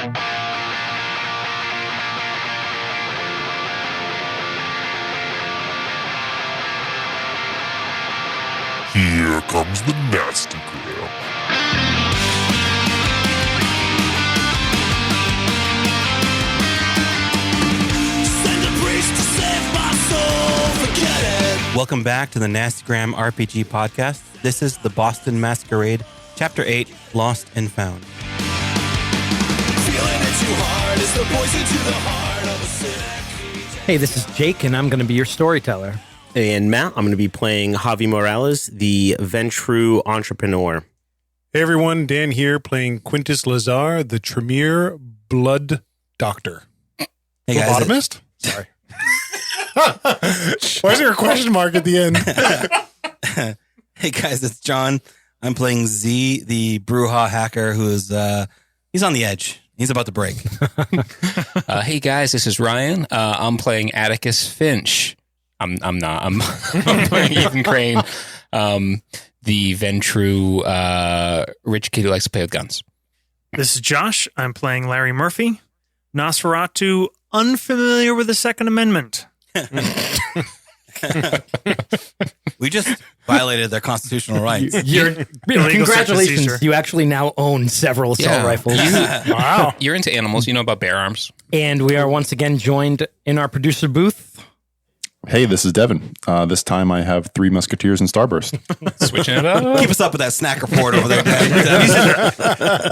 Here comes the nasty gram. Send a priest to save my soul, forget it. Welcome back to the Nastygram RPG podcast. This is the Boston Masquerade, Chapter 8, Lost and Found. Feeling it too hard is the poison to the heart of a sick. Hey, this is Jake, and I'm going to be your storyteller. And Matt, I'm going to be playing Javi Morales, the Ventru entrepreneur. Hey everyone, Dan here playing Quintus Lazar, the Tremere Blood Doctor. Hey guys. Lobotomist? Sorry. Why is there a question mark at the end? Hey guys, it's John. I'm playing Z, the Bruja hacker who is, he's on the edge. He's about to break. Hey guys, this is Ryan. I'm playing Atticus Finch. I'm not. I'm playing Ethan Crane, the Ventru rich kid who likes to play with guns. This is Josh. I'm playing Larry Murphy, Nosferatu, unfamiliar with the Second Amendment. We just violated their constitutional rights. Congratulations, you actually now own several assault rifles. Wow. You're into animals. You know about bear arms. And we are once again joined in our producer booth. Hey, this is Devin. This time I have 3 Musketeers and Starburst. Switching it up. Keep us up with that snack report over there, Dan.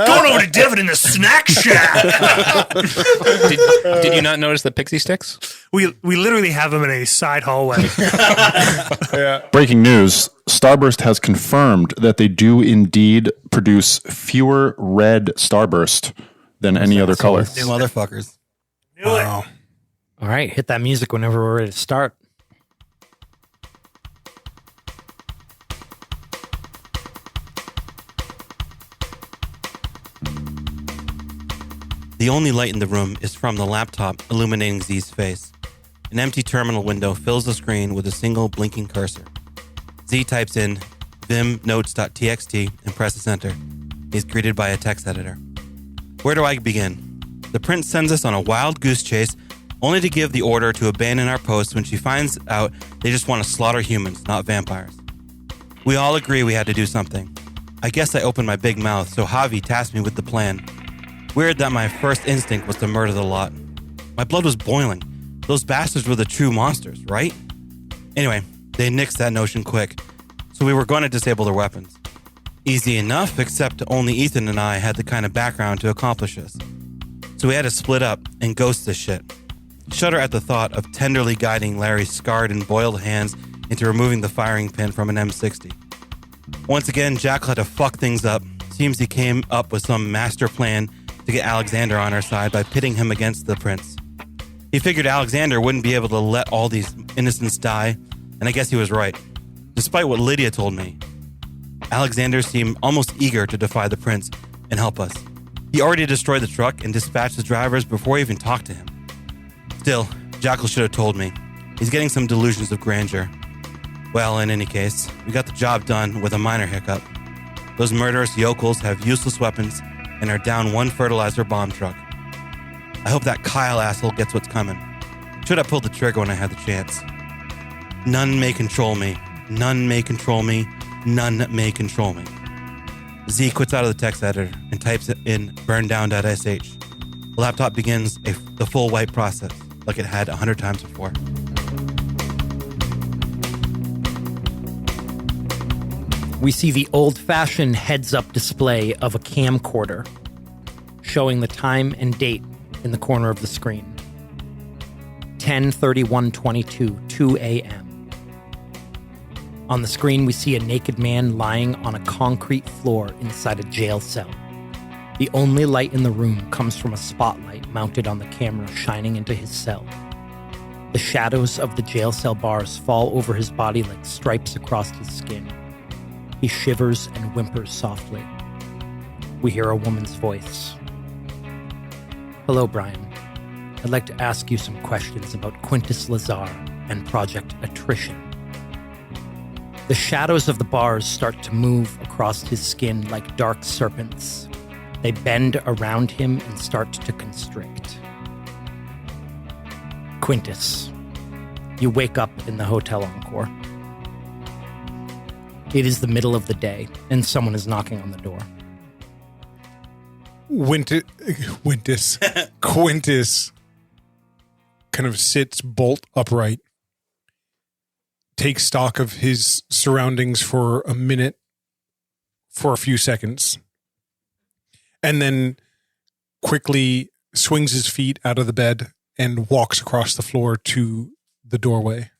Going over to Devin in the snack shack. Did you not notice the pixie sticks? We literally have them in a side hallway. Breaking news, Starburst has confirmed that they do indeed produce fewer red Starburst than any other color. You motherfuckers. Knew it. Wow. All right, hit that music whenever we're ready to start. The only light in the room is from the laptop illuminating Z's face. An empty terminal window fills the screen with a single blinking cursor. Z types in vimnotes.txt and presses enter. He's greeted by a text editor. Where do I begin? The prince sends us on a wild goose chase, only to give the order to abandon our post when she finds out they just want to slaughter humans, not vampires. We all agree we had to do something. I guess I opened my big mouth, so Javi tasked me with the plan. Weird that my first instinct was to murder the lot. My blood was boiling. Those bastards were the true monsters, right? Anyway, they nixed that notion quick, so we were going to disable their weapons. Easy enough, except only Ethan and I had the kind of background to accomplish this. So we had to split up and ghost this shit. Shudder at the thought of tenderly guiding Larry's scarred and boiled hands into removing the firing pin from an M60. Once again, Jackal had to fuck things up. Seems he came up with some master plan to get Alexander on our side by pitting him against the prince. He figured Alexander wouldn't be able to let all these innocents die, and I guess he was right. Despite what Lydia told me, Alexander seemed almost eager to defy the prince and help us. He already destroyed the truck and dispatched the drivers before I even talked to him. Still, Jackal should have told me. He's getting some delusions of grandeur. Well, in any case, we got the job done with a minor hiccup. Those murderous yokels have useless weapons and are down one fertilizer bomb truck. I hope that Kyle asshole gets what's coming. Should have pulled the trigger when I had the chance. None may control me. None may control me. None may control me. Z quits out of the text editor and types it in burndown.sh. The laptop begins the full wipe process, like it had 100 times before. We see the old-fashioned heads-up display of a camcorder showing the time and date in the corner of the screen. 10:31:22, 2 a.m. On the screen, we see a naked man lying on a concrete floor inside a jail cell. The only light in the room comes from a spotlight mounted on the camera shining into his cell. The shadows of the jail cell bars fall over his body like stripes across his skin. He shivers and whimpers softly. We hear a woman's voice. Hello, Brian. I'd like to ask you some questions about Quintus Lazar and Project Attrition. The shadows of the bars start to move across his skin like dark serpents. They bend around him and start to constrict. Quintus, you wake up in the Hotel Encore. It is the middle of the day, and someone is knocking on the door. Quintus kind of sits bolt upright, takes stock of his surroundings for a minute, for a few seconds, and then quickly swings his feet out of the bed and walks across the floor to the doorway.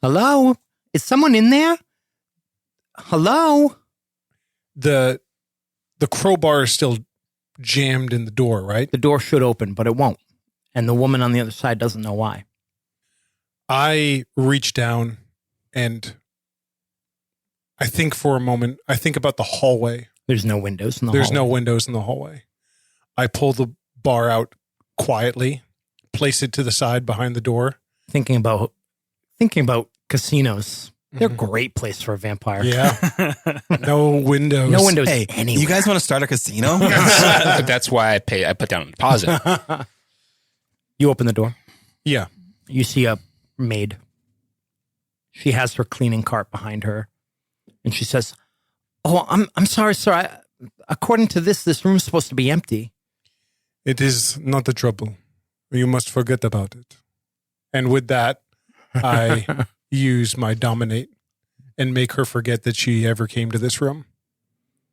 Hello? Is someone in there? Hello? The crowbar is still jammed in the door, right? The door should open, but it won't. And the woman on the other side doesn't know why. I reach down and I think for a moment, I think about the hallway. There's no windows in the There's hallway. no windows in the hallway. I pull the bar out quietly, place it to the side behind the door. Thinking about casinos. They're a great place for a vampire. Yeah. No windows. No windows Hey, anywhere. you guys want to start a casino? That's why I put down a deposit. You open the door. Yeah. You see a maid. She has her cleaning cart behind her. And she says, "Oh, I'm sorry, sir. According to this room is supposed to be empty." It is not the trouble. You must forget about it. And with that, I use my dominate and make her forget that she ever came to this room.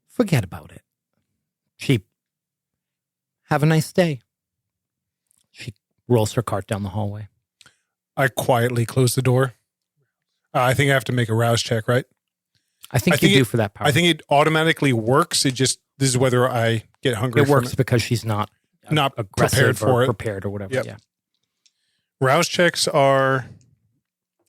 Forget about it. She, have a nice day. She rolls her cart down the hallway. I quietly close the door. I think I have to make a rouse check, right? I think you do for that power. I think it automatically works. It just, this is whether I get hungry. It works because she's not aggressive prepared for or it. prepared or whatever. Yep. Yeah. Rouse checks are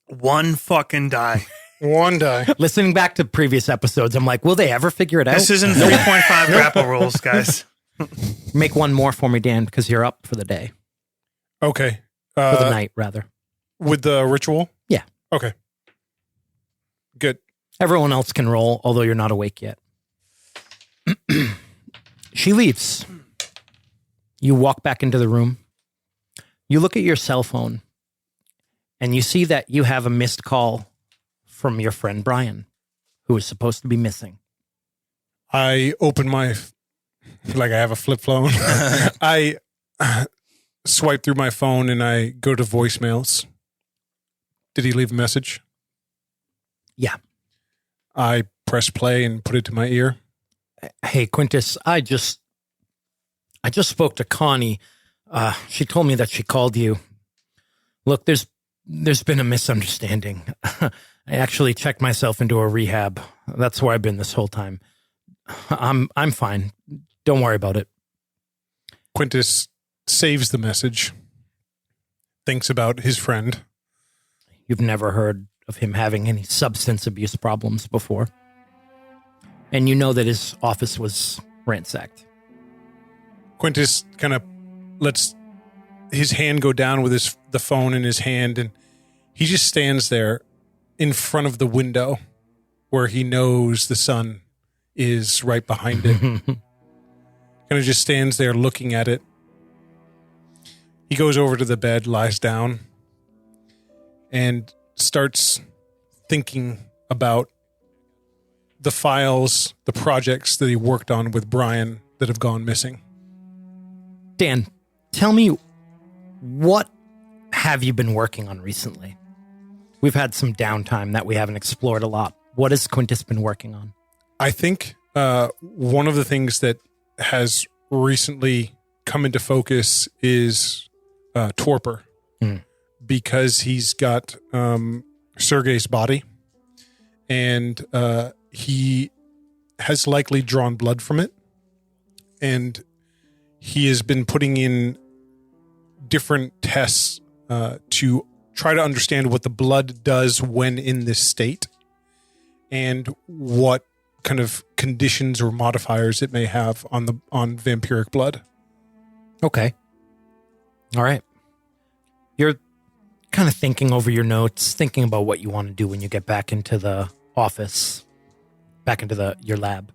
One fucking die. one die. Listening back to previous episodes, I'm like, will they ever figure it out? This isn't 3.5 grapple rules, guys. Make one more for me, Dan, because you're up for the day. Okay. For the night, rather. With the ritual? Yeah. Okay. Good. Everyone else can roll, although you're not awake yet. She leaves. You walk back into the room. You look at your cell phone, and you see that you have a missed call from your friend Brian, who is supposed to be missing. I open my, like I have a flip phone. I swipe through my phone and I go to voicemails. Did he leave a message? Yeah. I press play and put it to my ear. Hey, Quintus, I just spoke to Connie. She told me that she called you. Look, there's been a misunderstanding. I actually checked myself into a rehab. That's where I've been this whole time. I'm fine. Don't worry about it. Quintus saves the message. Thinks about his friend. You've never heard of him having any substance abuse problems before. And you know that his office was ransacked. Quintus kind of lets his hand go down with the phone in his hand, and he just stands there in front of the window where he knows the sun is right behind it. Kind of just stands there looking at it. He goes over to the bed, lies down, and starts thinking about the files, the projects that he worked on with Brian that have gone missing. Dan, tell me, what have you been working on recently? We've had some downtime that we haven't explored a lot. What has Quintus been working on? I think one of the things that has recently come into focus is torpor. Because he's got Sergei's body, and he has likely drawn blood from it, and he has been putting in different tests to try to understand what the blood does when in this state, and what kind of conditions or modifiers it may have on vampiric blood. Okay. All right. You're kind of thinking over your notes, thinking about what you want to do when you get back into the office, back into your lab.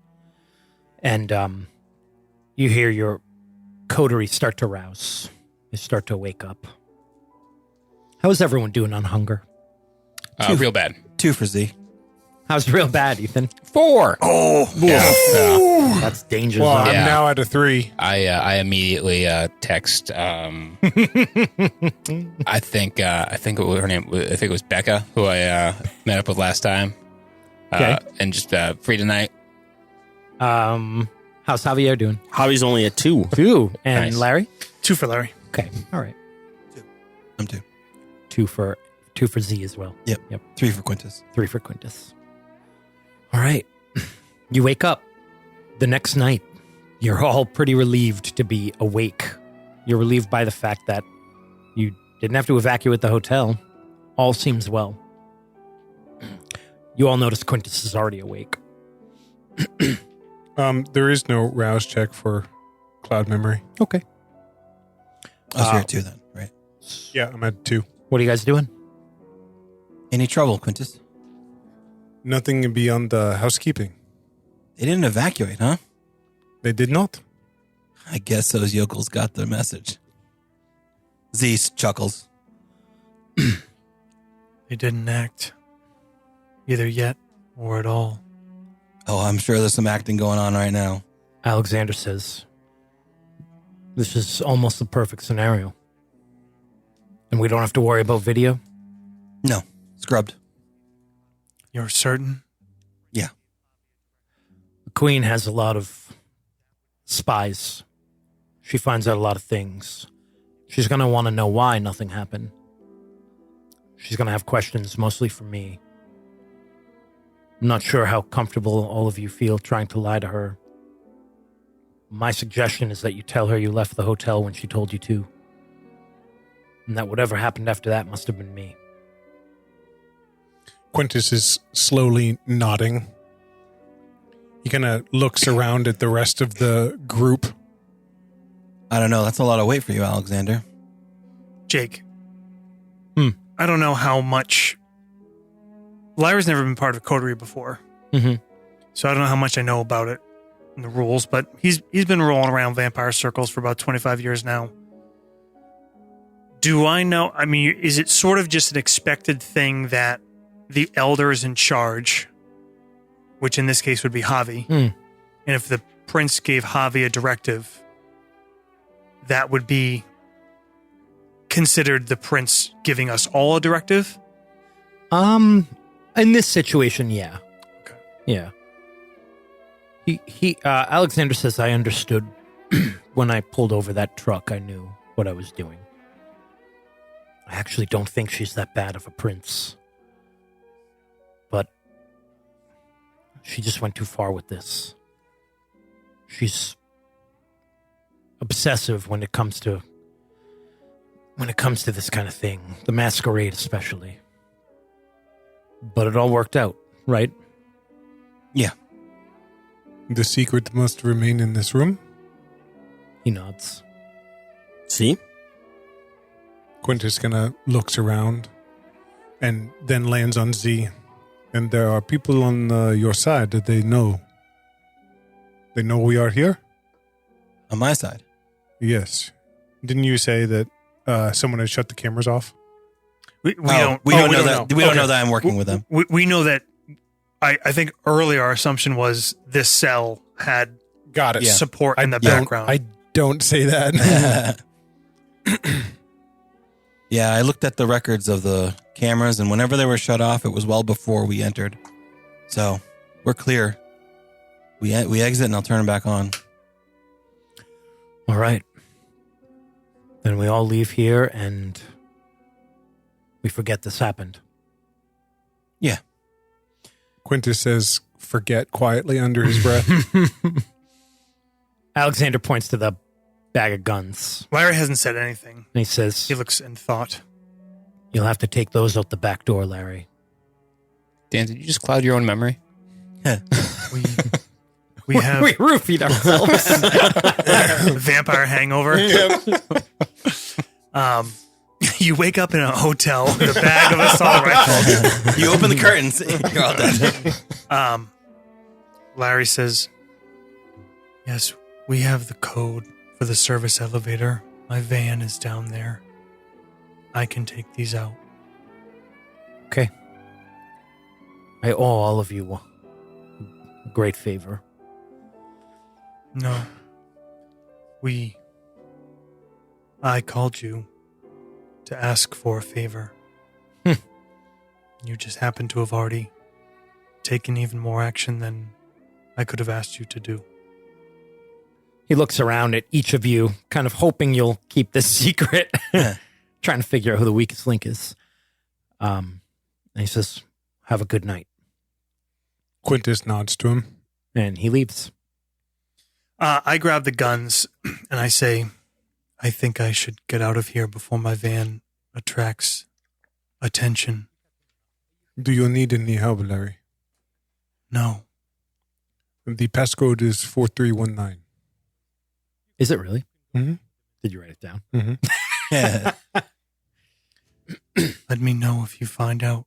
And You hear your coterie start to rouse. You start to wake up. How is everyone doing on hunger? Real bad. 2 for Z. How's real bad, Ethan? 4. Oh, Yeah. That's dangerous. well, I'm Yeah. now at a 3. I immediately text. I think her name. I think it was Becca, who I met up with last time. Okay. And just free tonight. How's Javier doing? Javi's only at 2. 2. And Nice. Larry? 2 for Larry. Okay. All right. I'm 2. 2 for Z as well. Yep. 3 for Quintus. 3 for Quintus. All right. You wake up the next night. You're all pretty relieved to be awake. You're relieved by the fact that you didn't have to evacuate the hotel. All seems well. You all notice Quintus is already awake. There is no rouse check for cloud memory. Okay. Oh, so you're at 2 then, right? Yeah, I'm at 2. What are you guys doing? Any trouble, Quintus? Nothing beyond the housekeeping. They didn't evacuate, huh? They did not. I guess those yokels got the message. Z chuckles. They didn't act either yet or at all. Oh, I'm sure there's some acting going on right now. Alexander says, this is almost the perfect scenario. And we don't have to worry about video? No, scrubbed. You're certain? Yeah. The Queen has a lot of spies. She finds out a lot of things. She's going to want to know why nothing happened. She's going to have questions, mostly from me. I'm not sure how comfortable all of you feel trying to lie to her. My suggestion is that you tell her you left the hotel when she told you to. And that whatever happened after that must have been me. Quintus is slowly nodding. He kind of looks around at the rest of the group. I don't know. That's a lot of weight for you, Alexander. Jake. I don't know how much... Lyra's never been part of Coterie before. Mm-hmm. So I don't know how much I know about it and the rules, but he's been rolling around vampire circles for about 25 years now. Do I know... I mean, is it sort of just an expected thing that the elder is in charge, which in this case would be Javi, and if the prince gave Javi a directive, that would be considered the prince giving us all a directive? In this situation, yeah. Okay. Yeah. He Alexander says, I understood when I pulled over that truck, I knew what I was doing. I actually don't think she's that bad of a prince. But she just went too far with this. She's obsessive when it comes to this kind of thing. The Masquerade especially. But it all worked out, right? Yeah. The secret must remain in this room. He nods. See? Quintus kind of looks around and then lands on Z. And there are people on your side that they know. They know we are here? On my side. Yes. Didn't you say that someone had shut the cameras off? We We don't know that. We don't know that I'm working with them. We know that. I think earlier our assumption was this cell had Got it. support in the background. I don't say that. Yeah, I looked at the records of the cameras, and whenever they were shut off, it was well before we entered. So we're clear. We exit, and I'll turn them back on. All right. Then we all leave here and we forget this happened. Yeah. Quintus says, forget quietly under his breath. Alexander points to the bag of guns. Larry hasn't said anything. And he says, He looks in thought. you'll have to take those out the back door, Larry. Dan, did you just cloud your own memory? We have We roofied ourselves. vampire hangover. You wake up in a hotel with a bag of assault rifles. You open the curtains. You're all dead. Larry says, yes, We have the code for the service elevator. My van is down there. I can take these out. Okay. I owe all of you a great favor. No. I called you to ask for a favor. You just happen to have already taken even more action than I could have asked you to do. He looks around at each of you, kind of hoping you'll keep this secret, trying to figure out who the weakest link is. And he says, have a good night. Quintus nods to him. And he leaves. I grab the guns and I say, I think I should get out of here before my van attracts attention. Do you need any help, Larry? No. The passcode is 4319. Is it really? Mm-hmm. Did you write it down? Mm-hmm. Let me know if you find out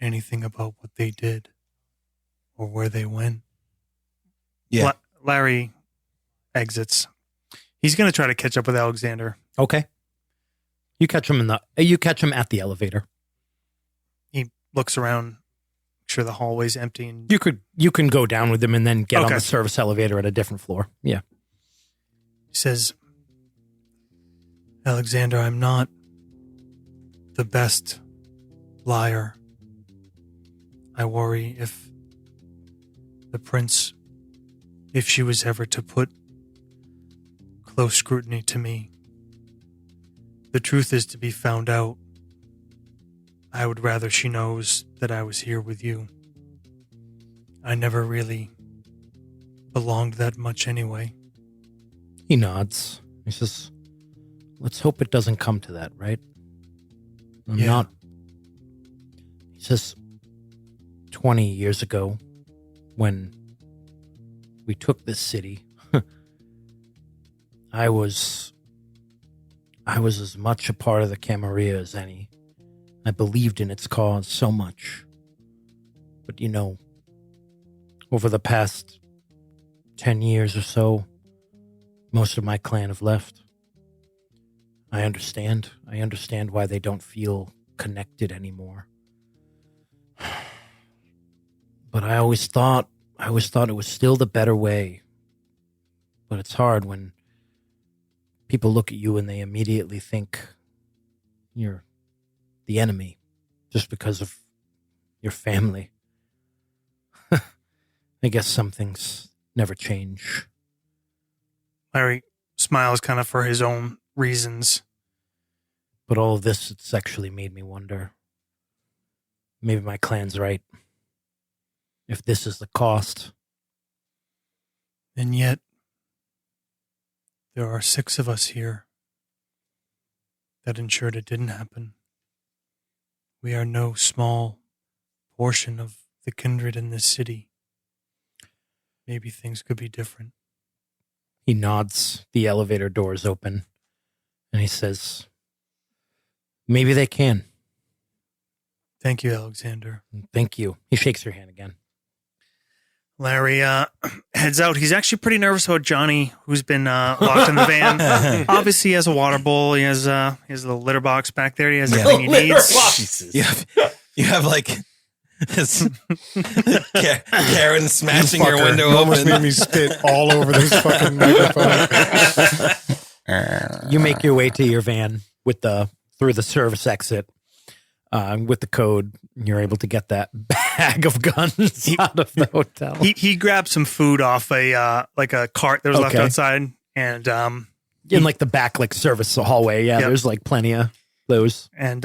anything about what they did or where they went. Yeah. Larry exits. He's going to try to catch up with Alexander. Okay. You catch him at the elevator. He looks around, make sure the hallway's empty. And You can go down with him and then get on Okay. the service elevator at a different floor. Yeah. he says, Alexander, I'm not the best liar. I worry if the prince, if she was ever to put close scrutiny to me, the truth is to be found out. I would rather she knows that I was here with you. I never really belonged that much anyway. He nods. He says, let's hope it doesn't come to that, right? I'm Yeah. not. He says, 20 years ago, when we took this city, I was as much a part of the Camarilla as any. I believed in its cause so much. But over the past 10 years or so, most of my clan have left. I understand. I understand why they don't feel connected anymore. But I always thought it was still the better way. But it's hard when people look at you and they immediately think you're the enemy just because of your family. I guess some things never change. Larry smiles kind of for his own reasons. But all of this, it's actually made me wonder. Maybe my clan's right. If this is the cost. And yet, there are 6 of us here that ensured it didn't happen. We are no small portion of the kindred in this city. Maybe things could be different. He nods. The elevator doors open. And he says, maybe they can. Thank you, Alexander. Thank you. He shakes your hand again. Larry heads out. He's actually pretty nervous about Johnny, who's been locked in the van. Obviously, he has a water bowl. He has a little litter box back there. He has everything he needs. You have like this Karen smashing your window You almost open. made me spit all over this fucking microphone. You make your way to your van through the service exit. With the code, you're able to get that bag of guns out of the hotel. He grabbed some food off a cart that was left outside, and in like the back service hallway. Yeah, Yep. there's plenty of those. and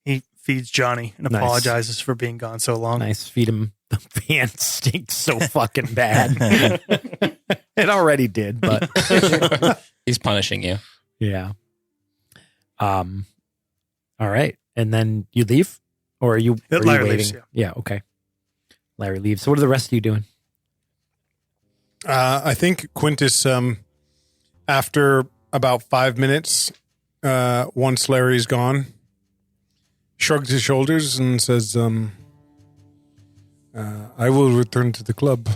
he feeds Johnny and Nice. apologizes for being gone so long. Nice, feed him. The van stinks so fucking bad. It already did, but He's punishing you. yeah. All right, and then you leave, or are you Larry waiting? leaves, Yeah, okay. Larry leaves. So what are the rest of you doing? I think Quintus, after about 5 minutes, once Larry's gone, shrugs his shoulders and says, I will return to the club.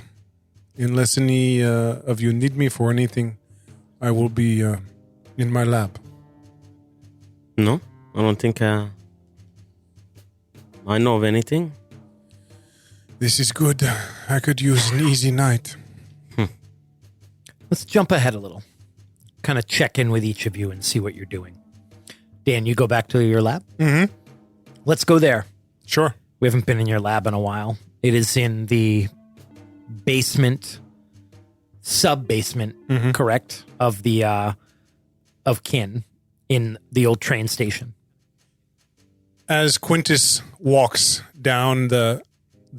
Unless any of you need me for anything, I will be in my lab. No, I don't think I know of anything. This is good. I could use an easy night. Let's jump ahead a little. Kind of check in with each of you and see what you're doing. Dan, you go back to your lab? Mm-hmm. Let's go there. Sure. We haven't been in your lab in a while. It is in the basement, sub-basement, correct, of the of Kin in the old train station. As Quintus walks down the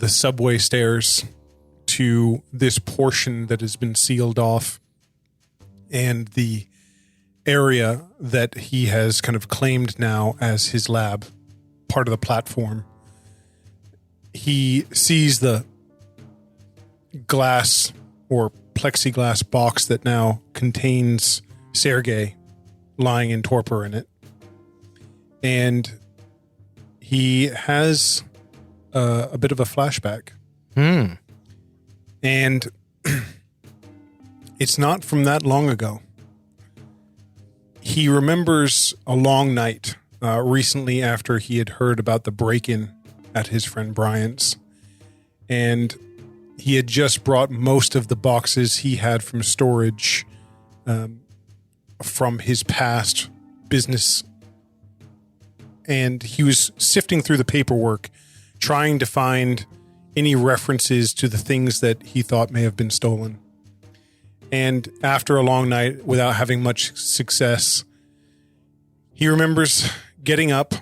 subway stairs to this portion that has been sealed off and the area that he has kind of claimed now as his lab, part of the platform, he sees the glass or plexiglass box that now contains Sergei lying in torpor in it. And he has a bit of a flashback. And it's not from that long ago. He remembers a long night recently after he had heard about the break-in at his friend Brian's. And he had just brought most of the boxes he had from storage from his past business. And he was sifting through the paperwork, trying to find any references to the things that he thought may have been stolen. And after a long night without having much success, he remembers getting up,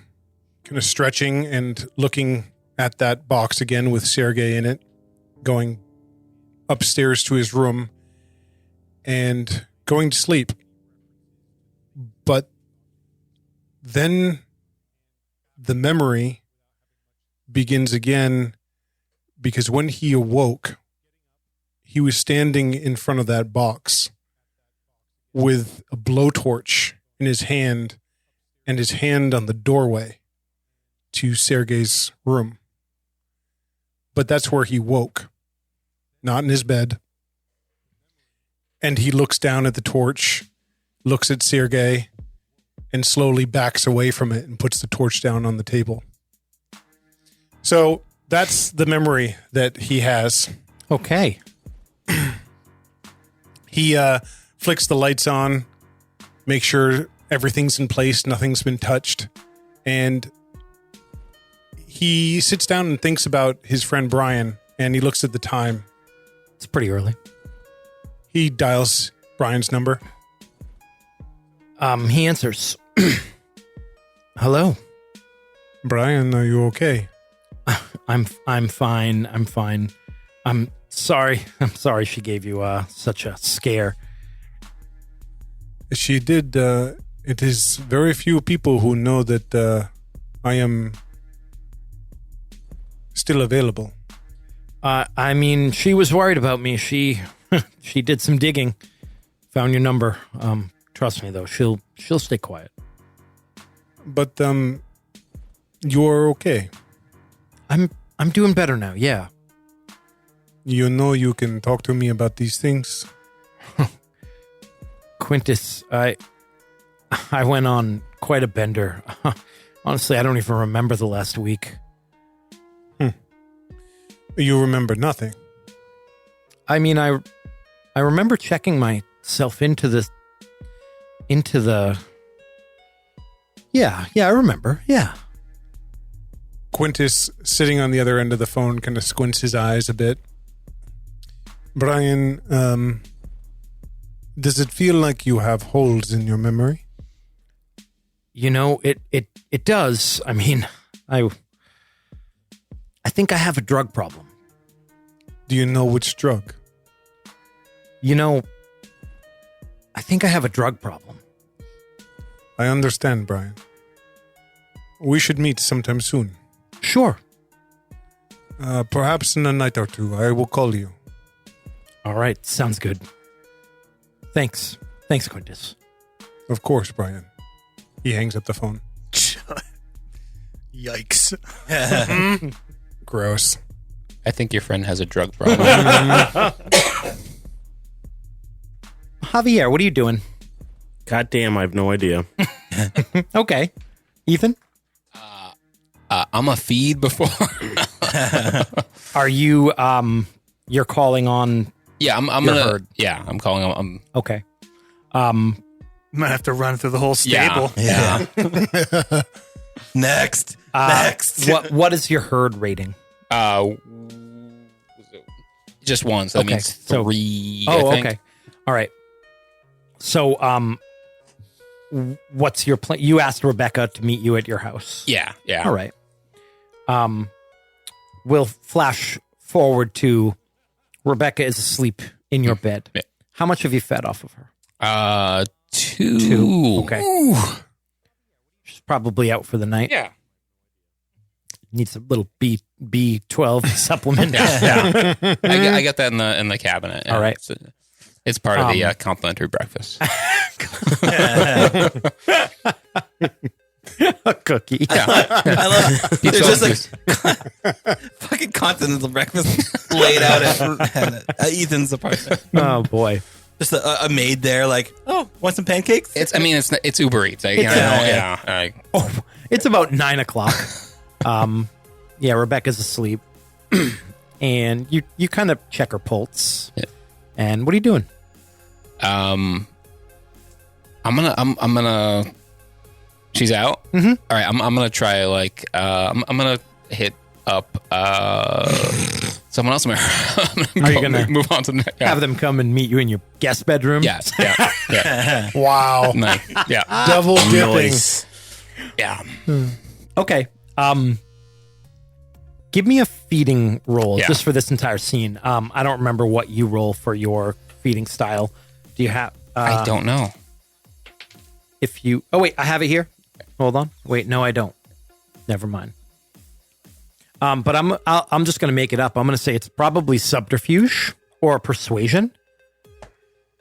kind of stretching and looking at that box again with Sergei in it, going upstairs to his room and going to sleep. But then the memory begins again, because when he awoke, he was standing in front of that box with a blowtorch in his hand and his hand on the doorway to Sergei's room. But that's where he woke, not in his bed. And he looks down at the torch, looks at Sergei, and slowly backs away from it and puts the torch down on the table. So that's the memory that he has. Okay. He flicks the lights on, makes sure everything's in place, nothing's been touched, and he sits down and thinks about his friend Brian, and he looks at the time. It's pretty early. He dials Brian's number. He answers. Hello. Brian, are you okay? I'm fine. I'm fine. I'm sorry she gave you such a scare. She did. It is very few people who know that I am still available. I mean, she was worried about me. She did some digging, found your number. Trust me though, she'll stay quiet. But you're okay. I'm doing better now. Yeah. You know you can talk to me about these things. Quintus, I went on quite a bender. Honestly, I don't even remember the last week. You remember nothing. I mean, I remember checking myself into the. Yeah, I remember. Yeah. Quintus, sitting on the other end of the phone, kind of squints his eyes a bit. Brian, does it feel like you have holes in your memory? You know, it does. I mean, I think I have a drug problem. Do you know which drug? You know, I think I have a drug problem. I understand, Brian. We should meet sometime soon. Sure. Perhaps in a night or two. I will call you. All right. Sounds good. Thanks, Quintus. Of course, Brian. He hangs up the phone. Yikes. Gross. I think your friend has a drug problem. Javier, what are you doing? God damn, I have no idea. Okay. Ethan? I'm a feed before. Are you, you're calling on... Yeah, I'm Your gonna. herd. Yeah, I'm calling. I'm Okay. Might have to run through the whole stable. Yeah. Next. What is your herd rating? Just one. So that Okay, means so- 3. Oh, I think. okay. All right. So, what's your plan? You asked Rebecca to meet you at your house. Yeah. Yeah. All right. We'll flash forward to Rebecca is asleep in your bed. Yeah. How much have you fed off of her? 2. 2. Okay. She's probably out for the night. Yeah. Needs a little B12 supplement. Yeah. I got that in the cabinet. Yeah. All right. It's part of the complimentary breakfast. A cookie. I love there's just like fucking continental breakfast laid out at Ethan's apartment. Oh boy. Just a maid there, like, oh, want some pancakes? It's Uber Eats. It's about 9:00. Yeah, Rebecca's asleep, and you kind of check her pulse. Yeah. And what are you doing? I'm gonna. She's out. Mm-hmm. All right. I'm gonna try I'm gonna hit up someone else. Are you gonna move on to the next? Yeah. Have them come and meet you in your guest bedroom? Yes. Yeah. Wow. Nice. Yeah. Double dipping. Noise. Yeah. Okay. Give me a feeding roll just for this entire scene. I don't remember what you roll for your feeding style. Do you have? I don't know. If you, oh wait, I have it here. Hold on. Wait, no, I don't. Never mind. But I'm just going to make it up. I'm going to say it's probably subterfuge or persuasion.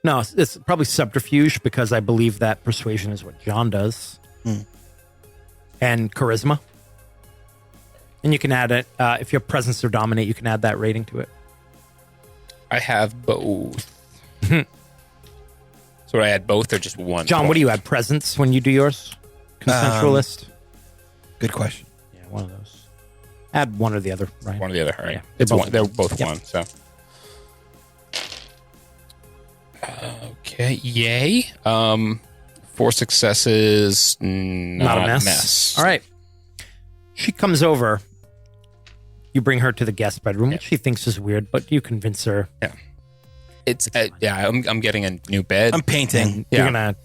No, it's probably subterfuge because I believe that persuasion is what John does. And charisma. And you can add it, if you have presence or dominate, you can add that rating to it. I have both. So I add both or just one? John, what do you add? Presence when you do yours? Consensualist? Good question. Yeah, one of those. Add one or the other, right? One or the other, right? Yeah, It's both. one. They're both Yep. one, so. Okay, yay. 4 successes, not a mess. All right. She comes over. You bring her to the guest bedroom, which she thinks is weird, but you convince her. Yeah. It's I'm getting a new bed. I'm painting. You're gonna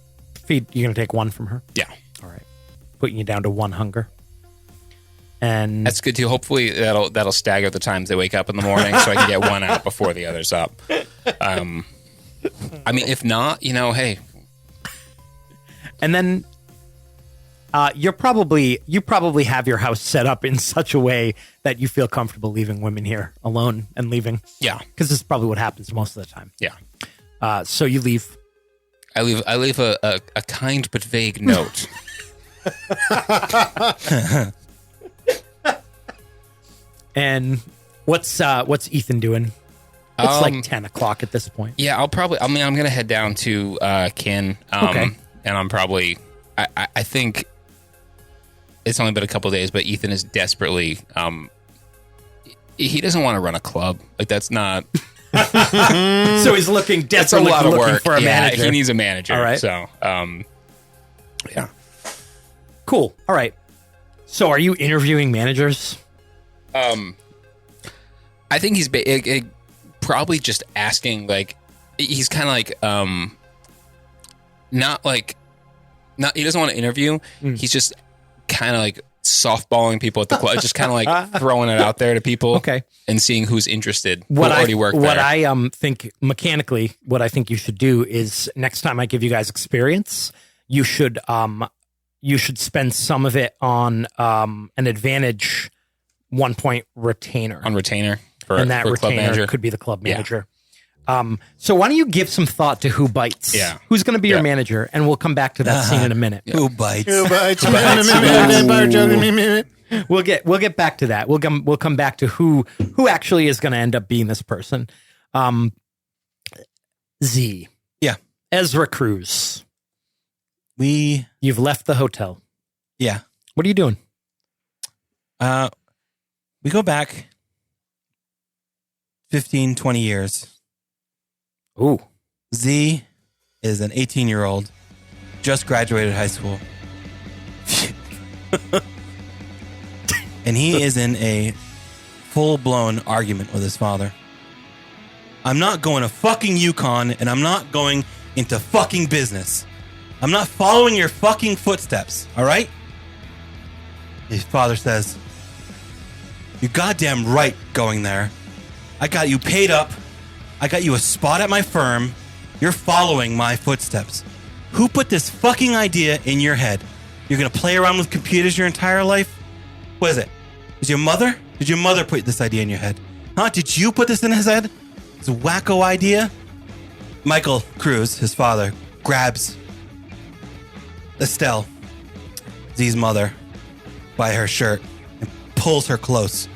feed. You're gonna take one from her. Yeah. All right. Putting you down to 1 hunger. And That's good too. Hopefully that'll stagger the times they wake up in the morning, so I can get one out before the other's up. I mean, if not, hey. And then you probably have your house set up in such a way that you feel comfortable leaving women here alone and leaving. Yeah. Because this is probably what happens most of the time. Yeah. So you leave. I leave a kind but vague note. And what's Ethan doing? It's like 10:00 at this point. Yeah, I'm gonna head down to Kin. Okay. And I'm probably I think it's only been a couple of days, but Ethan is desperately he doesn't want to run a club. Like that's not So he's looking that's a desperately lot of looking work for a yeah, manager. He needs a manager. All right. So yeah. Cool. All right. So are you interviewing managers? I think he's probably just asking, like, he's kind of like, not he doesn't want to interview. He's just kind of like softballing people at the club, just kind of like throwing it out there to people, Okay. and seeing who's interested. What who already worked What there. I think mechanically, what I think you should do is next time I give you guys experience, you should spend some of it on an advantage 1 point retainer. on retainer for And that for club retainer manager. could be the club Yeah. manager. So why don't you give some thought to who bites? Yeah. Who's going to be your Yeah. manager? And we'll come back to that scene in a minute. Who bites? We'll get back to that. We'll come back to who actually is going to end up being this person. Z. Yeah. Ezra Cruz. We You've left the hotel. yeah. What are you doing? We go back 15, 20 years. Ooh. Z is an 18-year-old, just graduated high school. And he is in a full-blown argument with his father. I'm not going to fucking Yukon, and I'm not going into fucking business. I'm not following your fucking footsteps, all right? His father says, you're goddamn right going there. I got you paid up. I got you a spot at my firm. You're following my footsteps. Who put this fucking idea in your head? You're going to play around with computers your entire life? What is it? Was your mother? Did your mother put this idea in your head? Huh? Did you put this in his head? This wacko idea? Michael Cruz, his father, grabs Estelle, Z's mother, by her shirt and pulls her close.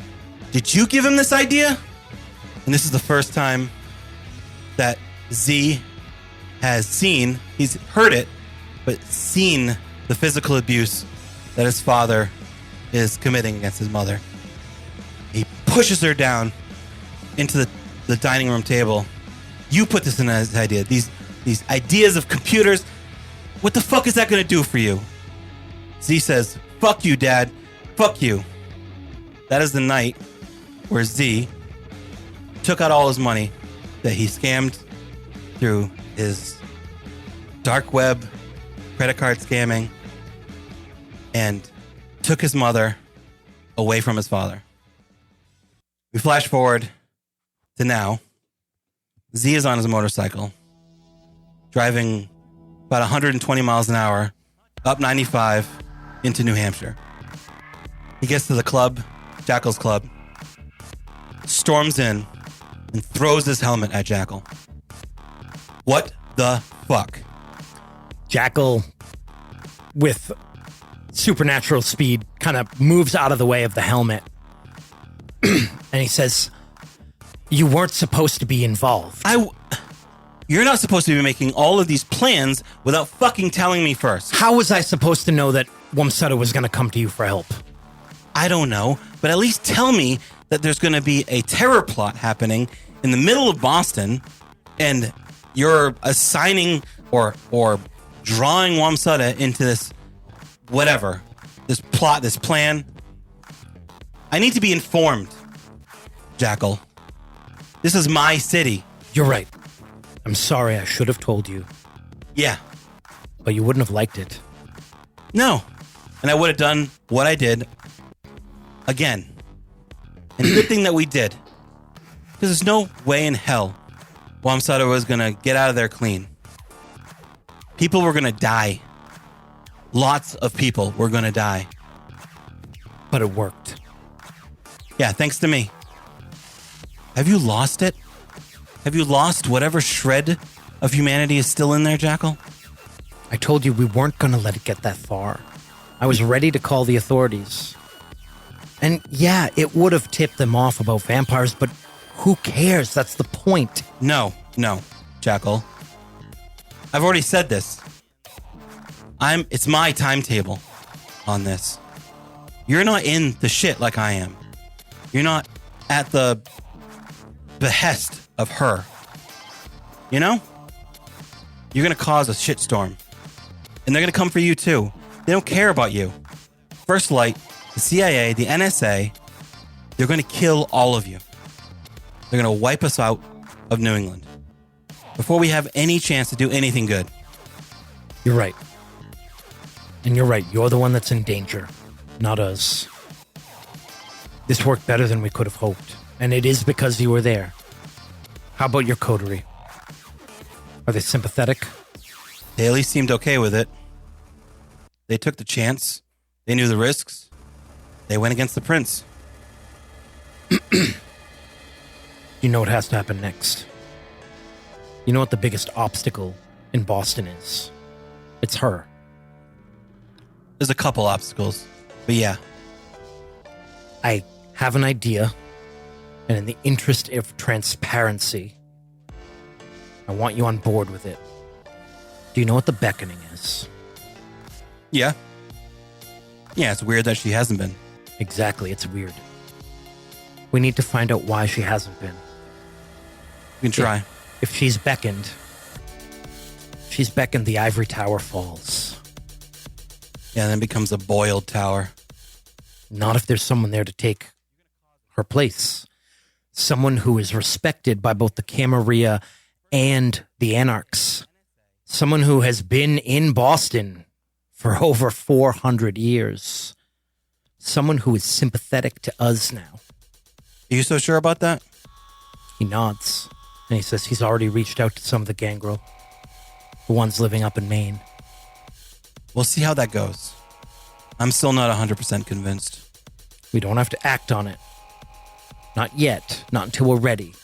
Did you give him this idea? And this is the first time that Z has seen, he's heard it, but seen the physical abuse that his father is committing against his mother. He pushes her down into the dining room table. You put this in his idea. These ideas of computers. What the fuck is that going to do for you? Z says, fuck you, Dad. Fuck you. That is the night where Z took out all his money that he scammed through his dark web credit card scamming and took his mother away from his father. We flash forward to now. Z is on his motorcycle, driving about 120 miles an hour up 95 into New Hampshire. He gets to the club, Jackal's club, storms in, and throws his helmet at Jackal. What the fuck? Jackal, with supernatural speed, kind of moves out of the way of the helmet. And he says, you weren't supposed to be involved. You're not supposed to be making all of these plans without fucking telling me first. How was I supposed to know that Wamsutta was going to come to you for help? I don't know, but at least tell me that there's going to be a terror plot happening in the middle of Boston, and you're assigning or drawing Wamsutta into this whatever, this plot, this plan. I need to be informed, Jackal. This is my city. You're right. I'm sorry, I should have told you. Yeah. But you wouldn't have liked it. No. And I would have done what I did again. And good thing that we did. Because there's no way in hell Wamsutta was going to get out of there clean. People were going to die. Lots of people were going to die. But it worked. Yeah, thanks to me. Have you lost it? Have you lost whatever shred of humanity is still in there, Jackal? I told you we weren't going to let it get that far. I was ready to call the authorities. And yeah, it would have tipped them off about vampires, but who cares? That's the point. No, Jackal. I've already said this. It's my timetable on this. You're not in the shit like I am. You're not at the behest of her. You know? You're going to cause a shitstorm. And they're going to come for you too. They don't care about you. First Light, the CIA, the NSA, they're going to kill all of you. They're going to wipe us out of New England before we have any chance to do anything good. You're right. And you're right. You're the one that's in danger, not us. This worked better than we could have hoped. And it is because you were there. How about your coterie? Are they sympathetic? They at least seemed okay with it. They took the chance. They knew the risks. They went against the prince. You know what has to happen next. You know what the biggest obstacle in Boston is? It's her. There's a couple obstacles, but yeah. I have an idea, and in the interest of transparency, I want you on board with it. Do you know what the beckoning is? Yeah. Yeah, it's weird that she hasn't been. Exactly, it's weird. We need to find out why she hasn't been. We can try. If she's beckoned, the ivory tower falls. Yeah, and then becomes a boiled tower. Not if there's someone there to take her place. Someone who is respected by both the Camarilla and the Anarchs. Someone who has been in Boston for over 400 years. Someone who is sympathetic to us now. Are you so sure about that? He nods, and he says he's already reached out to some of the gangrel. The ones living up in Maine. We'll see how that goes. I'm still not 100% convinced. We don't have to act on it. Not yet. Not until we're ready.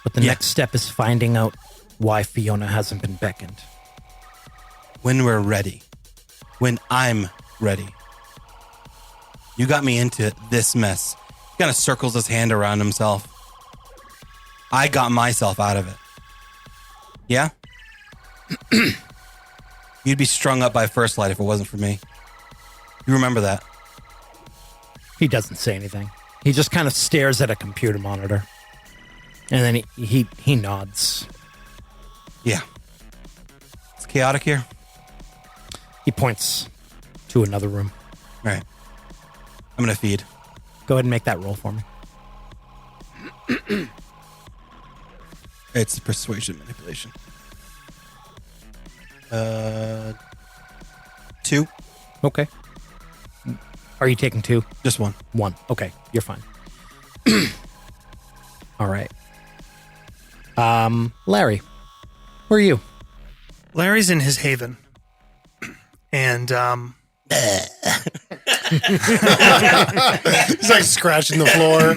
But the next step is finding out why Fiona hasn't been beckoned. When we're ready. When I'm ready. You got me into this mess. He kind of circles his hand around himself. I got myself out of it. Yeah? You'd be strung up by First Light if it wasn't for me. You remember that? He doesn't say anything. He just kind of stares at a computer monitor. And then he nods. Yeah. It's chaotic here. He points to another room. All right. I'm going to feed. Go ahead and make that roll for me. It's persuasion manipulation. 2. Okay. Are you taking 2? Just 1. 1. Okay, you're fine. All right. Larry, where are you? Larry's in his haven. And He's like scratching the floor,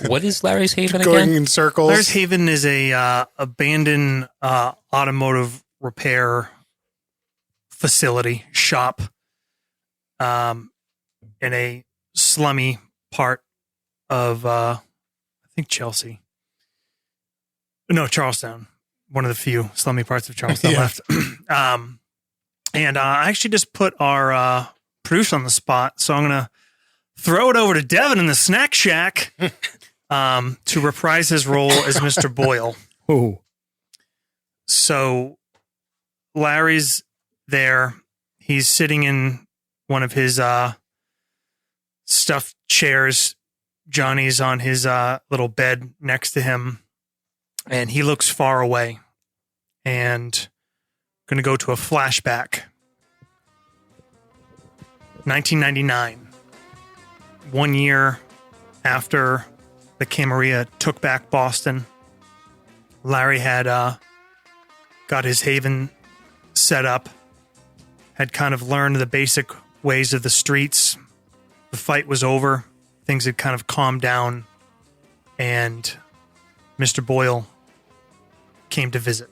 What is Larry's Haven going again? in circles. Larry's Haven is a abandoned automotive repair facility shop in a slummy part of I think Chelsea. No, Charlestown. One of the few slummy parts of Charlestown left. And I actually just put our producer on the spot, so I'm going to throw it over to Devin in the snack shack to reprise his role as Mr. Boyle. Ooh. So Larry's there. He's sitting in one of his stuffed chairs. Johnny's on his little bed next to him, and he looks far away. And going to go to a flashback. 1999. 1 year after the Camarilla took back Boston, Larry had got his haven set up, had kind of learned the basic ways of the streets. The fight was over. Things had kind of calmed down, and Mr. Boyle came to visit.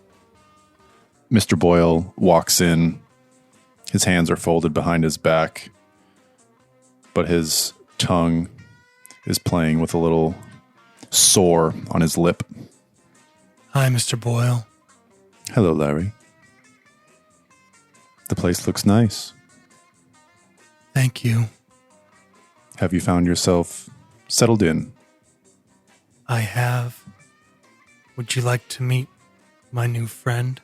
Mr. Boyle walks in. His hands are folded behind his back, but his tongue is playing with a little sore on his lip. Hi, Mr. Boyle. Hello, Larry. The place looks nice. Thank you. Have you found yourself settled in? I have. Would you like to meet my new friend?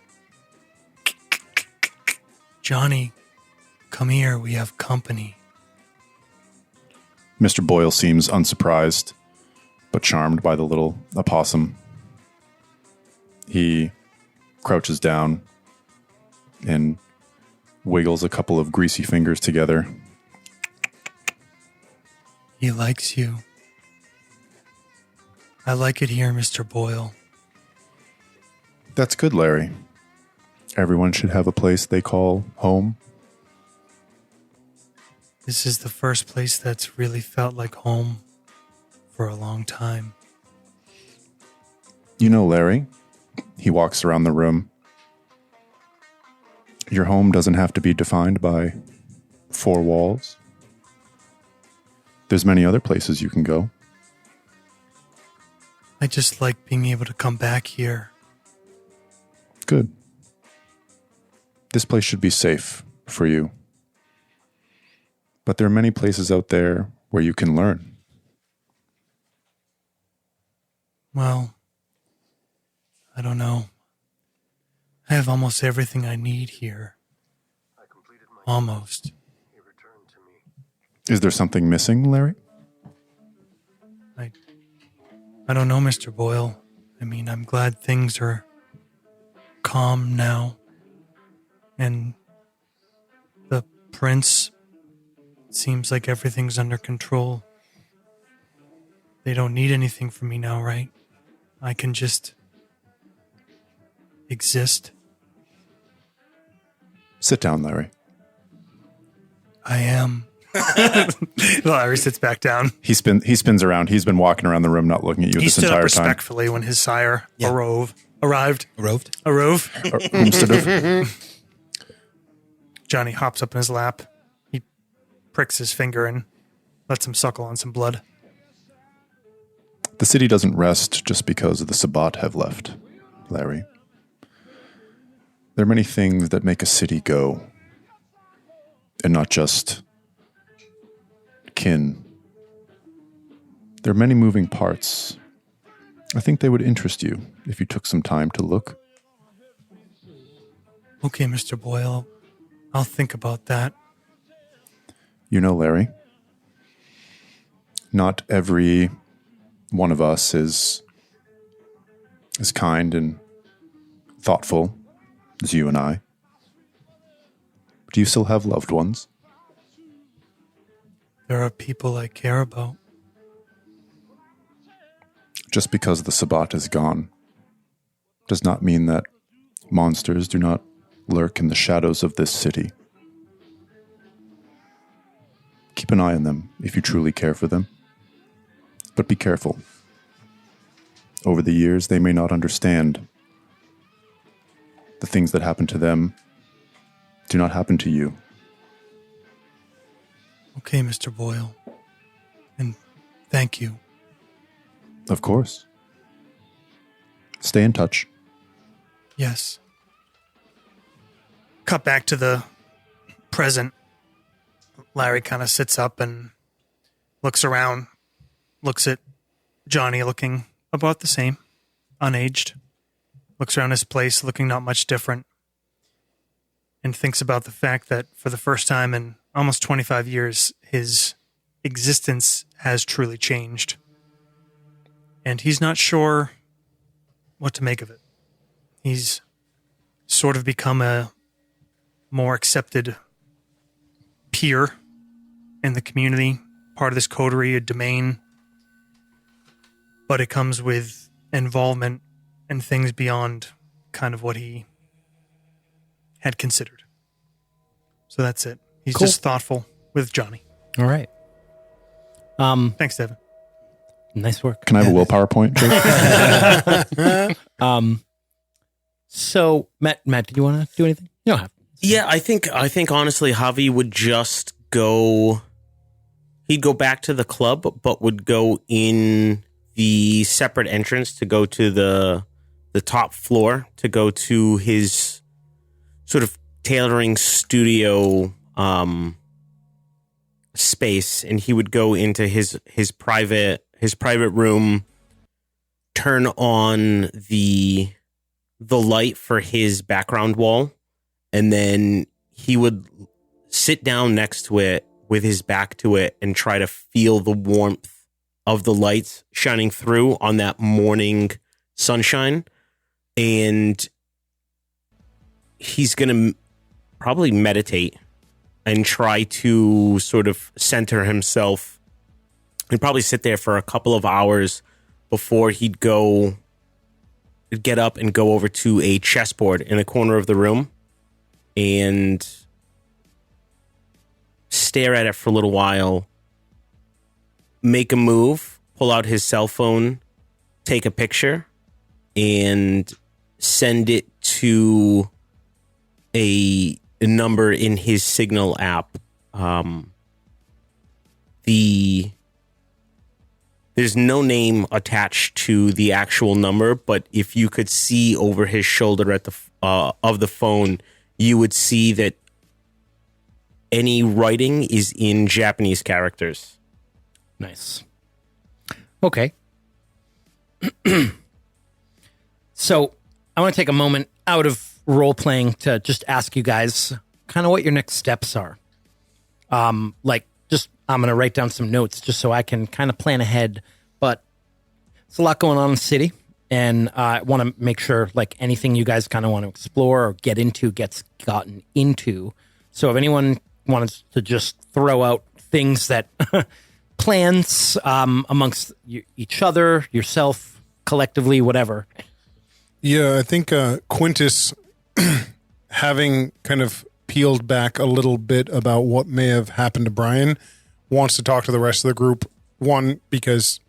Johnny, come here. We have company. Mr. Boyle seems unsurprised, but charmed by the little opossum. He crouches down and wiggles a couple of greasy fingers together. He likes you. I like it here, Mr. Boyle. That's good, Larry. Everyone should have a place they call home. This is the first place that's really felt like home for a long time. You know, Larry, he walks around the room. Your home doesn't have to be defined by 4 walls. There's many other places you can go. I just like being able to come back here Good. This place should be safe for you. But there are many places out there where you can learn. Well, I don't know. I have almost everything I need here. Almost. Is there something missing, Larry? I don't know, Mr. Boyle. I mean, I'm glad things are calm now. And the prince seems like everything's under control. They don't need anything from me now, right? I can just exist. Sit down, Larry. I am. Larry sits back down. He spins around. He's been walking around the room, not looking at you He this stood up entire time. respectfully when his sire arrived. Roved? Instead of Johnny hops up in his lap. He pricks his finger and lets him suckle on some blood. the city doesn't rest just because the Sabbat have left, Larry. There are many things that make a city go, and not just kin. There are many moving parts. I think they would interest you if you took some time to look. Okay, Mr. Boyle. I'll think about that. You know, Larry, not every one of us is as kind and thoughtful as you and I. Do you still have loved ones? There are people I care about. Just because the Sabbat is gone does not mean that monsters do not lurk in the shadows of this city. Keep an eye on them if you truly care for them. But be careful. Over the years, they may not understand. The things that happen to them do not happen to you. Okay, Mr. Boyle. And thank you. Of course. Stay in touch. Yes. Cut back to the present. Larry kind of sits up and looks around, looks at Johnny looking about the same, unaged, looks around his place looking not much different, and thinks about the fact that for the first time in almost 25 years, his existence has truly changed. And he's not sure what to make of it. He's sort of become a more accepted peer in the community, part of this coterie, a domain. But it comes with involvement and things beyond kind of what he had considered. So that's it. He's Cool. just thoughtful with Johnny. All right. Thanks, Devin. Nice work. Can I have a willpower point, Jake? So Matt, do you want to do anything? You don't have. Yeah, I think honestly, Javi would just go. He'd go back to the club, but would go in the separate entrance to go to the top floor to go to his sort of tailoring studio space, and he would go into his private room, turn on the light for his background wall, and then he would sit down next to it with his back to it and try to feel the warmth of the lights shining through on that morning sunshine. And he's going to probably meditate and try to sort of center himself and probably sit there for a couple of hours before he'd get up and go over to a chessboard in a corner of the room and stare at it for a little while, make a move, pull out his cell phone, take a picture, and send it to a number in his Signal app. The There's no name attached to the actual number, but if you could see over his shoulder at the of the phone, you would see that any writing is in Japanese characters. Nice. Okay. So I want to take a moment out of role playing to just ask you guys kind of what your next steps are. I'm going to write down some notes just so I can kind of plan ahead, but it's a lot going on in the city, and I want to make sure like anything you guys kind of want to explore or get into gets gotten into. So if anyone wants to just throw out things that plans amongst each other, yourself, collectively, whatever. Yeah, I think Quintus, having kind of peeled back a little bit about what may have happened to Brian, wants to talk to the rest of the group. One, because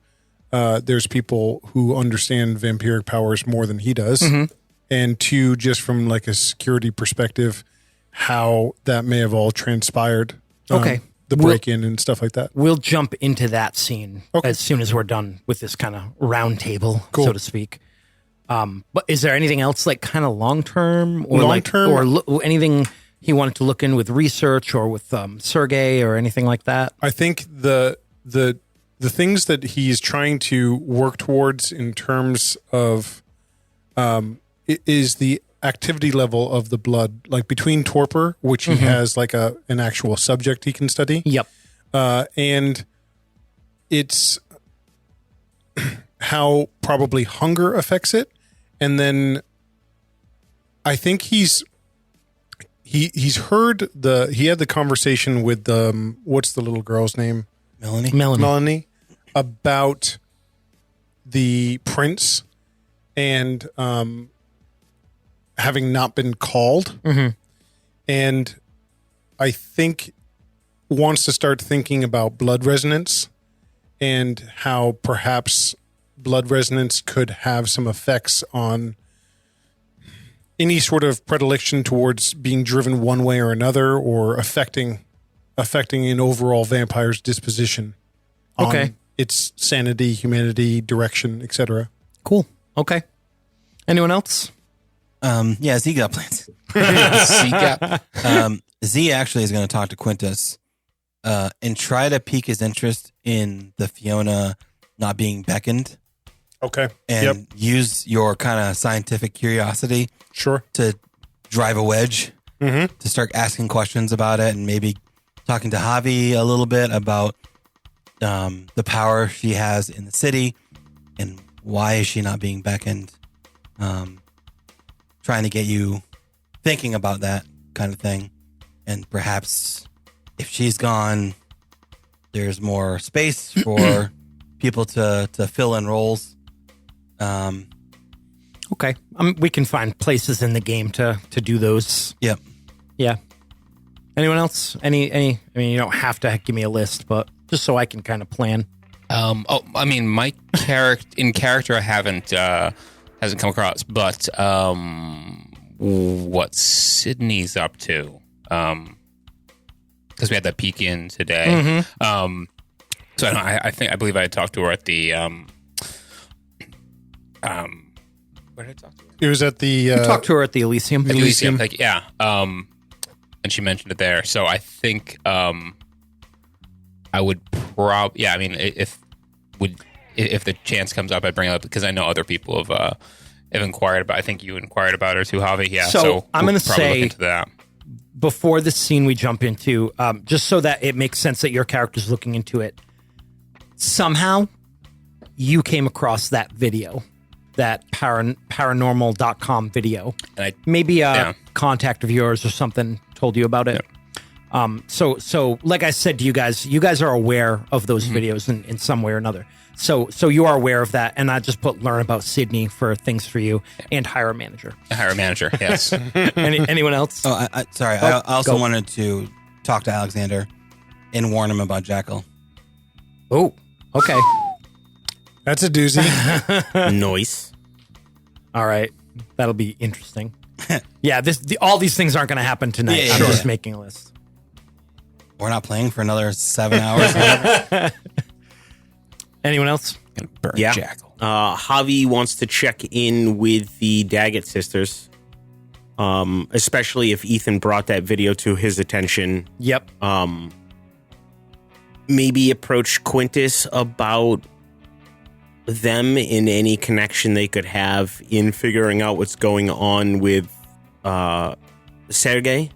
there's people who understand vampiric powers more than he does. Mm-hmm. And two, just from like a security perspective, how that may have all transpired. Okay. The break-in and stuff like that. We'll jump into that scene as soon as we're done with this kind of round table, so to speak. But is there anything else like kind of long-term or anything he wanted to look in with research or with Sergey or anything like that? I think the things that he's trying to work towards in terms of is the activity level of the blood, like between torpor, which he has like an actual subject he can study. Yep. And it's how probably hunger affects it. And then I think he's heard he had the conversation with what's the little girl's name? Melanie about the prince and having not been called. Mm-hmm. And I think wants to start thinking about blood resonance and how perhaps blood resonance could have some effects on any sort of predilection towards being driven one way or another, or affecting an overall vampire's disposition on its sanity, humanity, direction, etc. Cool. Okay. Anyone else? Yeah, Z got plans. Z actually is going to talk to Quintus and try to pique his interest in the Fiona not being beckoned. Okay. And use your kind of scientific curiosity to drive a wedge, to start asking questions about it, and maybe talking to Javi a little bit about the power she has in the city and why is she not being beckoned. Trying to get you thinking about that kind of thing. And perhaps if she's gone, there's more space for people to fill in roles. Okay. We can find places in the game to do those. Yep. Yeah. Anyone else? Any? I mean, you don't have to give me a list, but just so I can kind of plan. I mean, my character I hasn't come across, but what Sydney's up to? Because we had that peek in today. Mm-hmm. So I believe I talked to her at the where did I talk to her? It was at the you talked to her at the Elysium. Elysium. Like, yeah. And she mentioned it there. So I think I would probably, I mean, if the chance comes up, I'd bring it up because I know other people have inquired about. I think you inquired about her too, Javi. Yeah. So I'm going to say look into that before the scene we jump into, just so that it makes sense that your character's looking into it. Somehow, you came across that video, that paranormal.com video. And maybe a contact of yours or something told you about it. Yeah. So like I said to you guys are aware of those videos in some way or another. So you are aware of that, and I just put learn about Sydney for things for you and hire a manager. Hire a manager, yes. Anyone else? Oh, I also wanted to talk to Alexander and warn him about Jackal. Oh, okay. That's a doozy. Nice. All right, that'll be interesting. Yeah, all these things aren't going to happen tonight. Yeah, I'm just making a list. We're not playing for another 7 hours. Anyone else? Gonna burn Yeah. Jackal. Javi wants to check in with the Daggett sisters, especially if Ethan brought that video to his attention. Yep. Maybe approach Quintus about them in any connection they could have in figuring out what's going on with Sergei,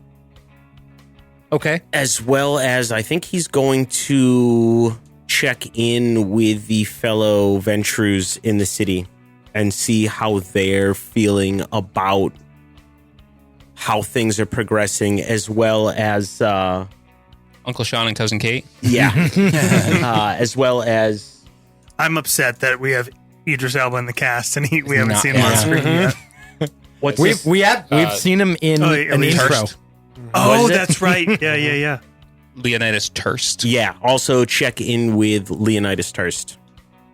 Okay. as well as I think he's going to check in with the fellow Ventrus in the city and see how they're feeling about how things are progressing, as well as Uncle Sean and Cousin Kate. as well as I'm upset that we have Idris Elba in the cast and we haven't not- seen him on yeah. screen yet. what's We've his- we've seen him in at an least intro. Hurst. Oh, Was it? that's right. Yeah. Leonidas Turst. Yeah, also check in with Leonidas Turst.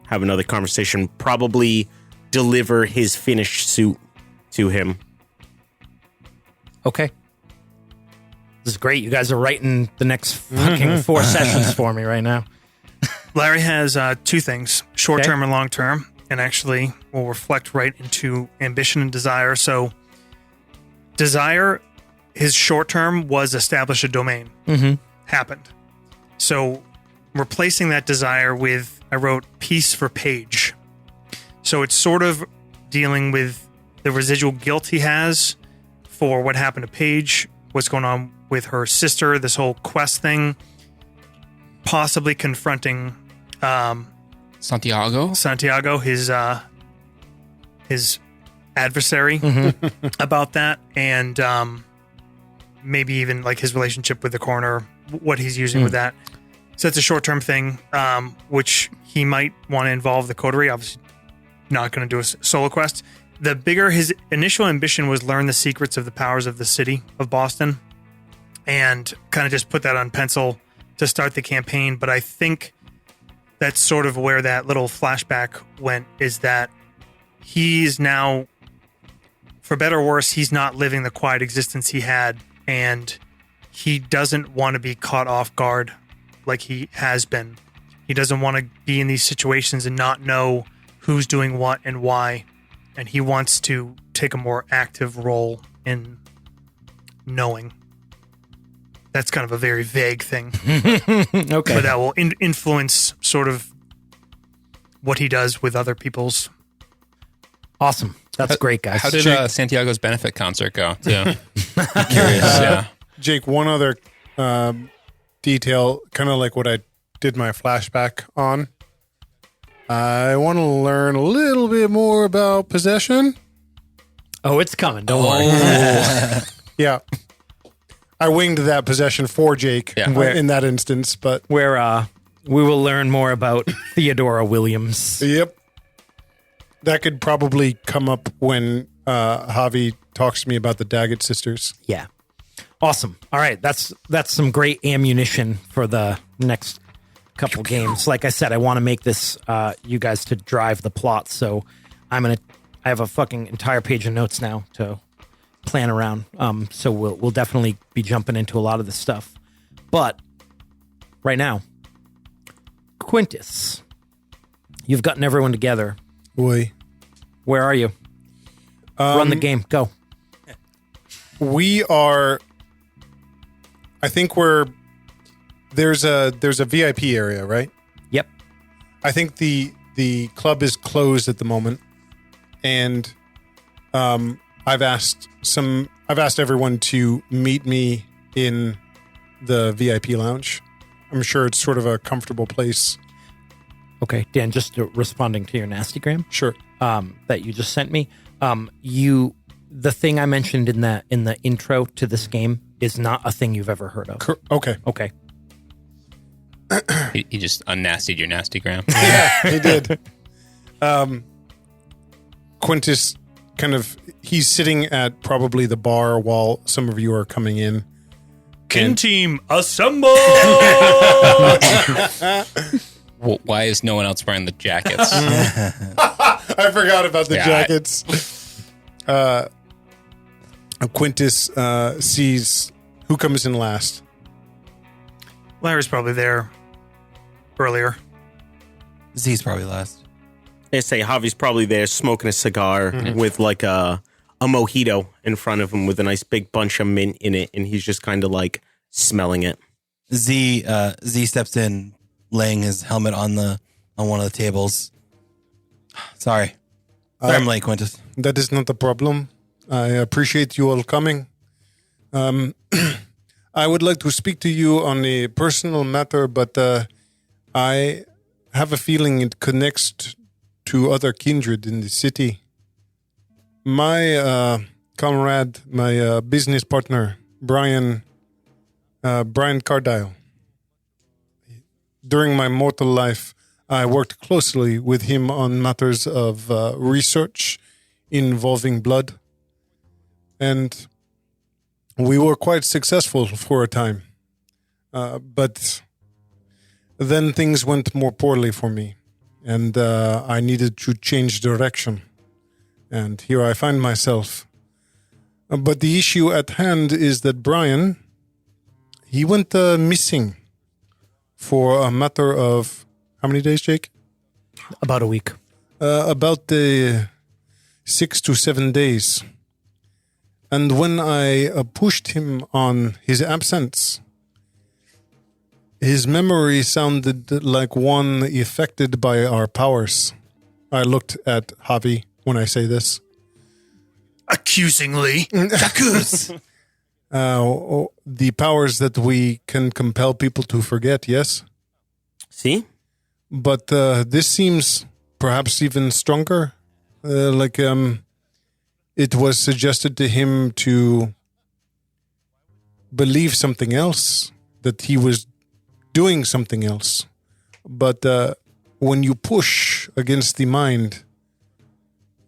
Have another conversation. Probably deliver his finished suit to him. Okay. This is great. You guys are writing the next fucking 4 sessions for me right now. Larry has two things, short term Okay. and long term, and actually will reflect right into ambition and desire. So, desire, his short term was establish a domain. Happened. So, replacing that desire with, I wrote peace for Paige. So, it's sort of dealing with the residual guilt he has for what happened to Paige, what's going on with her sister, this whole quest thing, possibly confronting Santiago. Santiago, his adversary, about that, and maybe even like his relationship with the coroner, what he's using with that. So it's a short-term thing, which he might want to involve the Coterie. Obviously, not going to do a solo quest. The bigger his initial ambition was learn the secrets of the powers of the city of Boston, and kind of just put that on pencil to start the campaign. But I think that's sort of where that little flashback went, is that he's now, for better or worse, he's not living the quiet existence he had, and he doesn't want to be caught off guard like he has been. He doesn't want to be in these situations and not know who's doing what and why, and he wants to take a more active role in knowing. That's kind of a very vague thing, Okay. but that will influence sort of what he does with other people's. Awesome. That's great, guys. How did Santiago's benefit concert go? Too? Curious. Yeah. Jake, one other detail, kind of like what I did my flashback on. I want to learn a little bit more about possession. Oh, it's coming. Don't worry. Yeah. I winged that possession for Jake Yeah. in that instance, but Where we will learn more about Theodora Williams. yep. That could probably come up when Javi talks to me about the Daggett sisters. Yeah. Awesome. All right. That's some great ammunition for the next couple games. Like I said, I want to make this you guys to drive the plot. So I have a fucking entire page of notes now to plan around. So we'll definitely be jumping into a lot of this stuff. But right now, Quintus, you've gotten everyone together. Boy. Where are you? Run the game. Go. We are. I think there's a VIP area, right? Yep. I think the club is closed at the moment, and I've asked everyone to meet me in the VIP lounge. I'm sure it's sort of a comfortable place. Okay, Dan, just responding to your nastygram. Sure. That you just sent me. The thing I mentioned in the intro to this game is not a thing you've ever heard of. Okay. Okay. He just unnastied your nastygram. Yeah, he did. Quintus he's sitting at probably the bar while some of you are coming in. Kin team, assemble! Why is no one else wearing the jackets? I forgot about the Yeah, jackets. Quintus sees who comes in last. Larry's probably there earlier. Z's probably last. I say Javi's probably there smoking a cigar with like a mojito in front of him with a nice big bunch of mint in it, and he's just kind of like smelling it. Z steps in, laying his helmet on one of the tables. Sorry, I'm late, Quintus. That is not a problem. I appreciate you all coming. I would like to speak to you on a personal matter, but I have a feeling it connects to other kindred in the city. My comrade, my business partner, Brian Cardile. During my mortal life, I worked closely with him on matters of research involving blood. And we were quite successful for a time. But then things went more poorly for me. And I needed to change direction. And here I find myself. But the issue at hand is that Brian, he went missing for a matter of, how many days, Jake? About a week. About 6 to 7 days. And when I pushed him on his absence, his memory sounded like one affected by our powers. I looked at Javi when I say this. Accusingly. The powers that we can compel people to forget, yes? See? But this seems perhaps even stronger. It was suggested to him to believe something else, that he was doing something else. But when you push against the mind,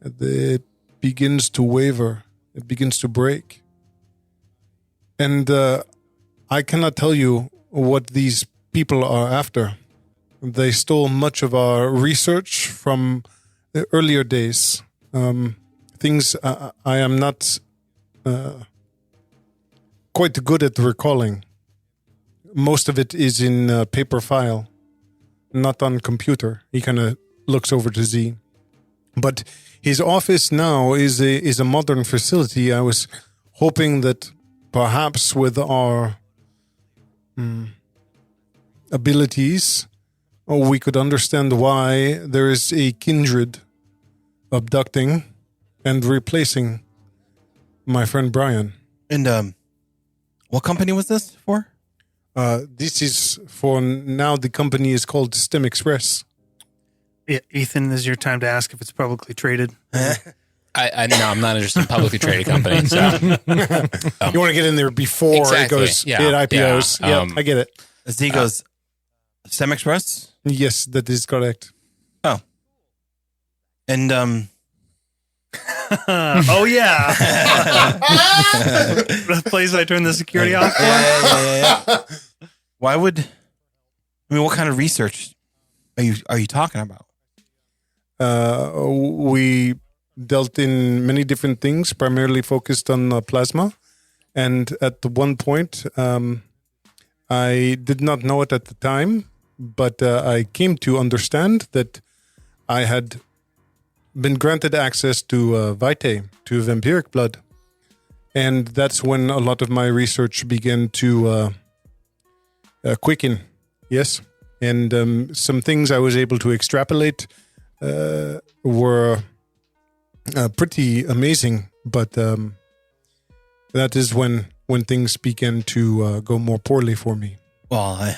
it begins to waver. It begins to break. And I cannot tell you what these people are after. They stole much of our research from the earlier days. Things I am not quite good at recalling. Most of it is in paper file, not on computer. He kind of looks over to Z. But his office now is a modern facility. I was hoping that perhaps with our abilities, we could understand why there is a kindred abducting and replacing my friend Brian. And what company was this for? This is for now. The company is called STEM Express. Yeah, Ethan, this is your time to ask if it's publicly traded. No, I'm not interested in publicly traded companies. So. You want to get in there before Exactly, it goes yeah, it IPOs. yeah, Yep, I get it. Z goes, STEM Express? Yes, that is correct. Oh. And, oh, yeah. The place I turned the security off for? Yeah. Why would, what kind of research are you talking about? We dealt in many different things, primarily focused on plasma. And at one point, I did not know it at the time, but I came to understand that I had been granted access to Vitae, to vampiric blood. And that's when a lot of my research began to quicken. Yes. And some things I was able to extrapolate were pretty amazing. But that is when things began to go more poorly for me. Well, I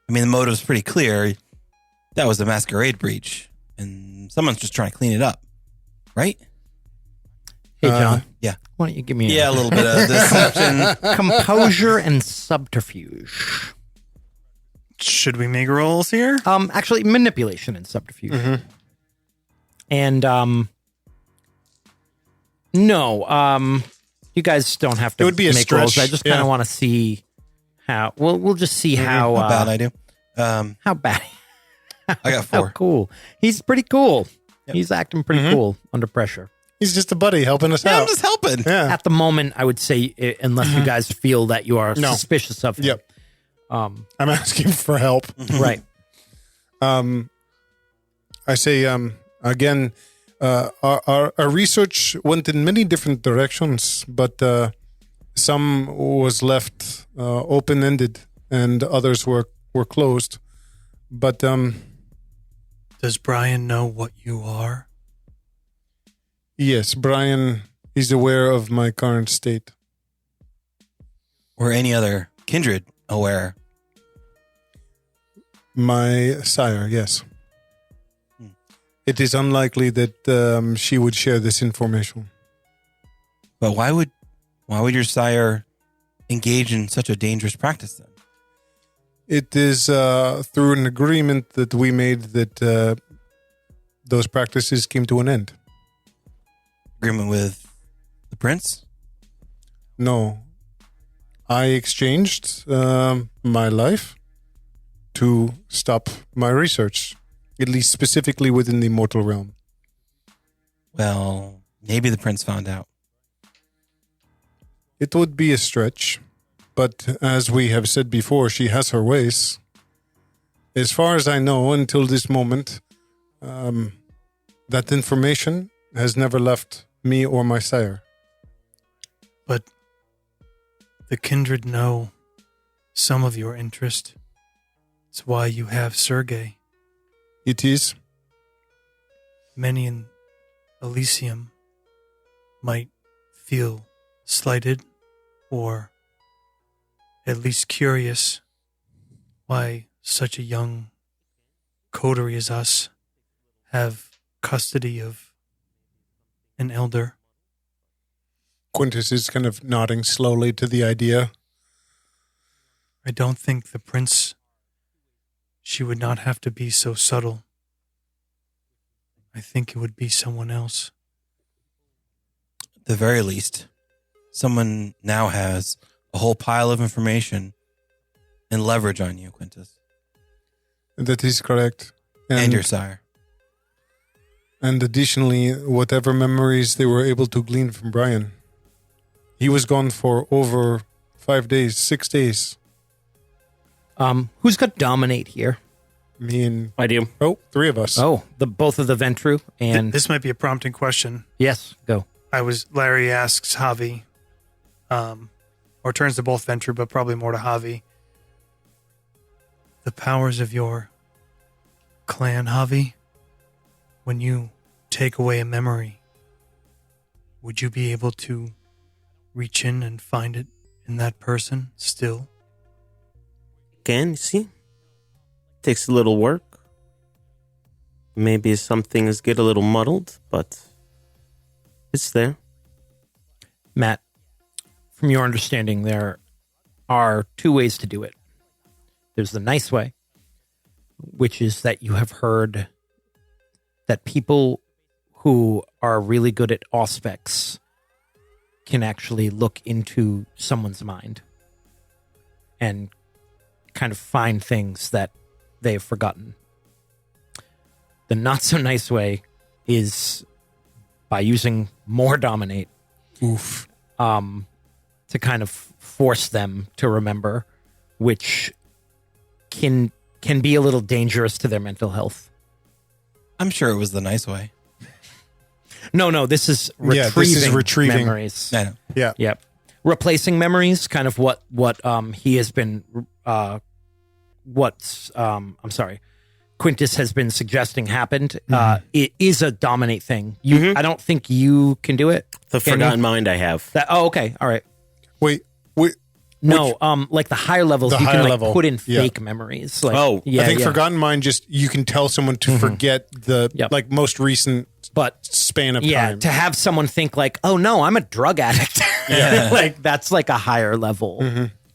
mean, the motive's pretty clear. That was a Masquerade breach, and someone's just trying to clean it up, right? Hey, John. Yeah. Why don't you give me a little bit of deception. composure and subterfuge? Should we make rolls here? Actually, manipulation and subterfuge. Mm-hmm. And no, you guys don't have to. It would be a make stretch. rolls. I just kind of want to see how. We'll just see how bad I do. How bad? I got 4. How cool. He's pretty cool. Yep. He's acting pretty cool under pressure. He's just a buddy helping us out. I'm just helping. Yeah. At the moment, I would say, unless you guys feel that you are No. suspicious of him. Yep. I'm asking for help. Right. I say, again, our research went in many different directions, but some was left open-ended and others were closed. But Does Brian know what you are? yes, Brian is aware of my current state. Or any other kindred aware? My sire, yes. It is unlikely that she would share this information. But why would your sire engage in such a dangerous practice then? It is through an agreement that we made that those practices came to an end. Agreement with the prince? No. I exchanged my life to stop my research, at least specifically within the mortal realm. Well, maybe the prince found out. It would be a stretch, but as we have said before, she has her ways. As far as I know, until this moment, that information has never left me or my sire. But the kindred know some of your interest. It's why you have Sergei. It is. Many in Elysium might feel slighted or at least curious why such a young coterie as us have custody of an elder. Quintus is kind of nodding slowly to the idea. I don't think the prince, she would not have to be so subtle. I think it would be someone else. At the very least, someone now has a whole pile of information and leverage on you, Quintus. That is correct. And your sire. And additionally, whatever memories they were able to glean from Brian. He was gone for over 5 days, 6 days. Who's got dominate here? Me and... I do. Oh, 3 of us. Oh, both of the Ventru and This might be a prompting question. yes, go. Larry asks Javi, or turns to both Ventru, but probably more to Javi. The powers of your clan, Javi, when you take away a memory, would you be able to reach in and find it in that person still? Can, see? Takes a little work. Maybe some things get a little muddled, but it's there. Matt, from your understanding, there are 2 ways to do it. There's the nice way, which is that you have heard that people who are really good at auspex can actually look into someone's mind and kind of find things that they've forgotten. The not so nice way is by using more dominate. Oof. To kind of force them to remember, which can be a little dangerous to their mental health. I'm sure it was the nice way. No, this is retrieving, this is retrieving. memories. I know. Yeah. Yep. Replacing memories, kind of what he has been Quintus has been suggesting happened. It is a dominate thing. I don't think you can do it. The Can forgotten you? mind I have. Okay. All right. Wait. No, like the higher levels, The you higher can like level, put in yeah. fake memories. Like, Oh, yeah, I think yeah. Forgotten Mind, just you can tell someone to forget the Yep. like most recent But span of yeah, time. to have someone think like, oh no, I'm a drug addict. Yeah. Like that's like a higher level.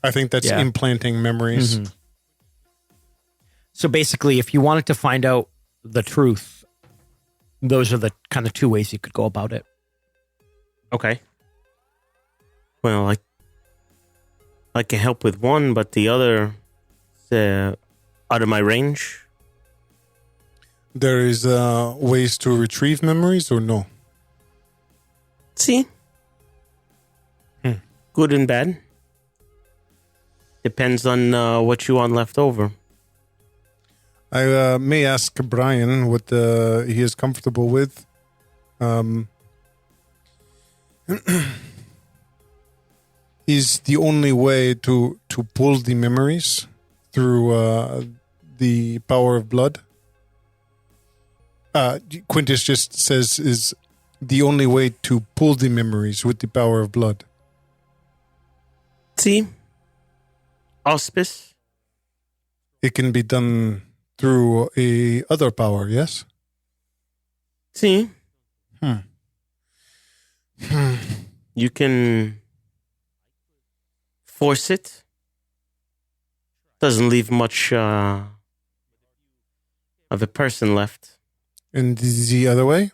I think that's Yeah. implanting memories. So basically, if you wanted to find out the truth, those are the kind of 2 ways you could go about it. Okay. Well, I can help with one, but the other is out of my range. There is ways to retrieve memories or no? See? Good and bad. Depends on what you want left over. I may ask Brian what he is comfortable with. Is the only way to pull the memories through the power of blood? Quintus just says is the only way to pull the memories with the power of blood. See? Auspice? It can be done through a other power, yes? See? You can force it. Doesn't leave much of a person left. And the other way?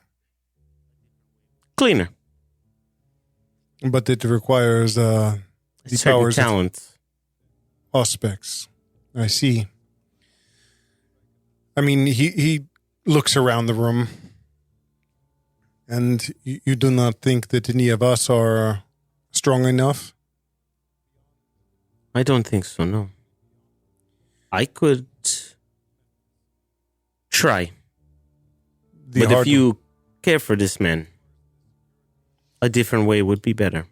Cleaner. But it requires the Certain powers of talent. aspects. I see. I mean, he looks around the room, and you do not think that any of us are strong enough? I don't think so, no. I could try. But if you care for this man, a different way would be better.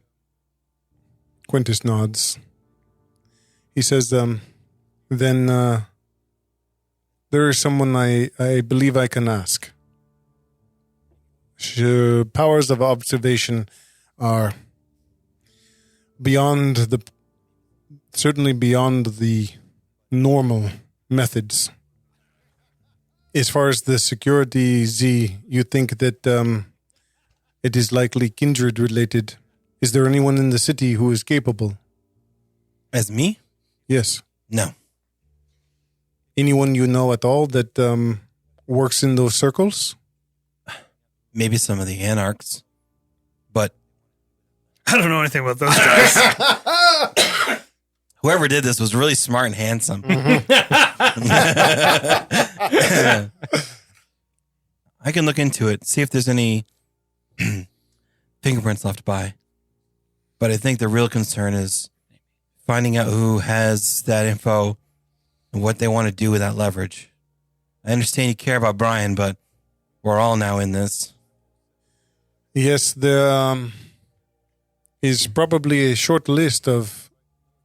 Quintus nods. He says, then there is someone I believe I can ask. Powers of observation are certainly beyond the normal methods. As far as the security, Z, you think that it is likely Kindred related. Is there anyone in the city who is capable? As me? Yes. No. Anyone you know at all that works in those circles? Maybe some of the anarchs, but I don't know anything about those guys. whoever did this was really smart and handsome. I can look into it, see if there's any fingerprints left by. But I think the real concern is finding out who has that info and what they want to do with that leverage. I understand you care about Brian, but we're all now in this. Yes, there is probably a short list of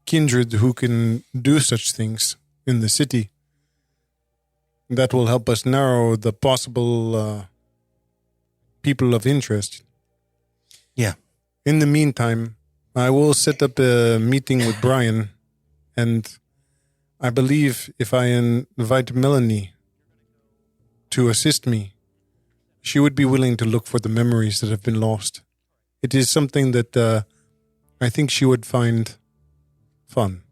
Kindred who can do such things in the city. That will help us narrow the possible people of interest. Yeah. In the meantime, I will set up a meeting with Brian, and I believe if I invite Melanie to assist me, she would be willing to look for the memories that have been lost. It is something that I think she would find fun.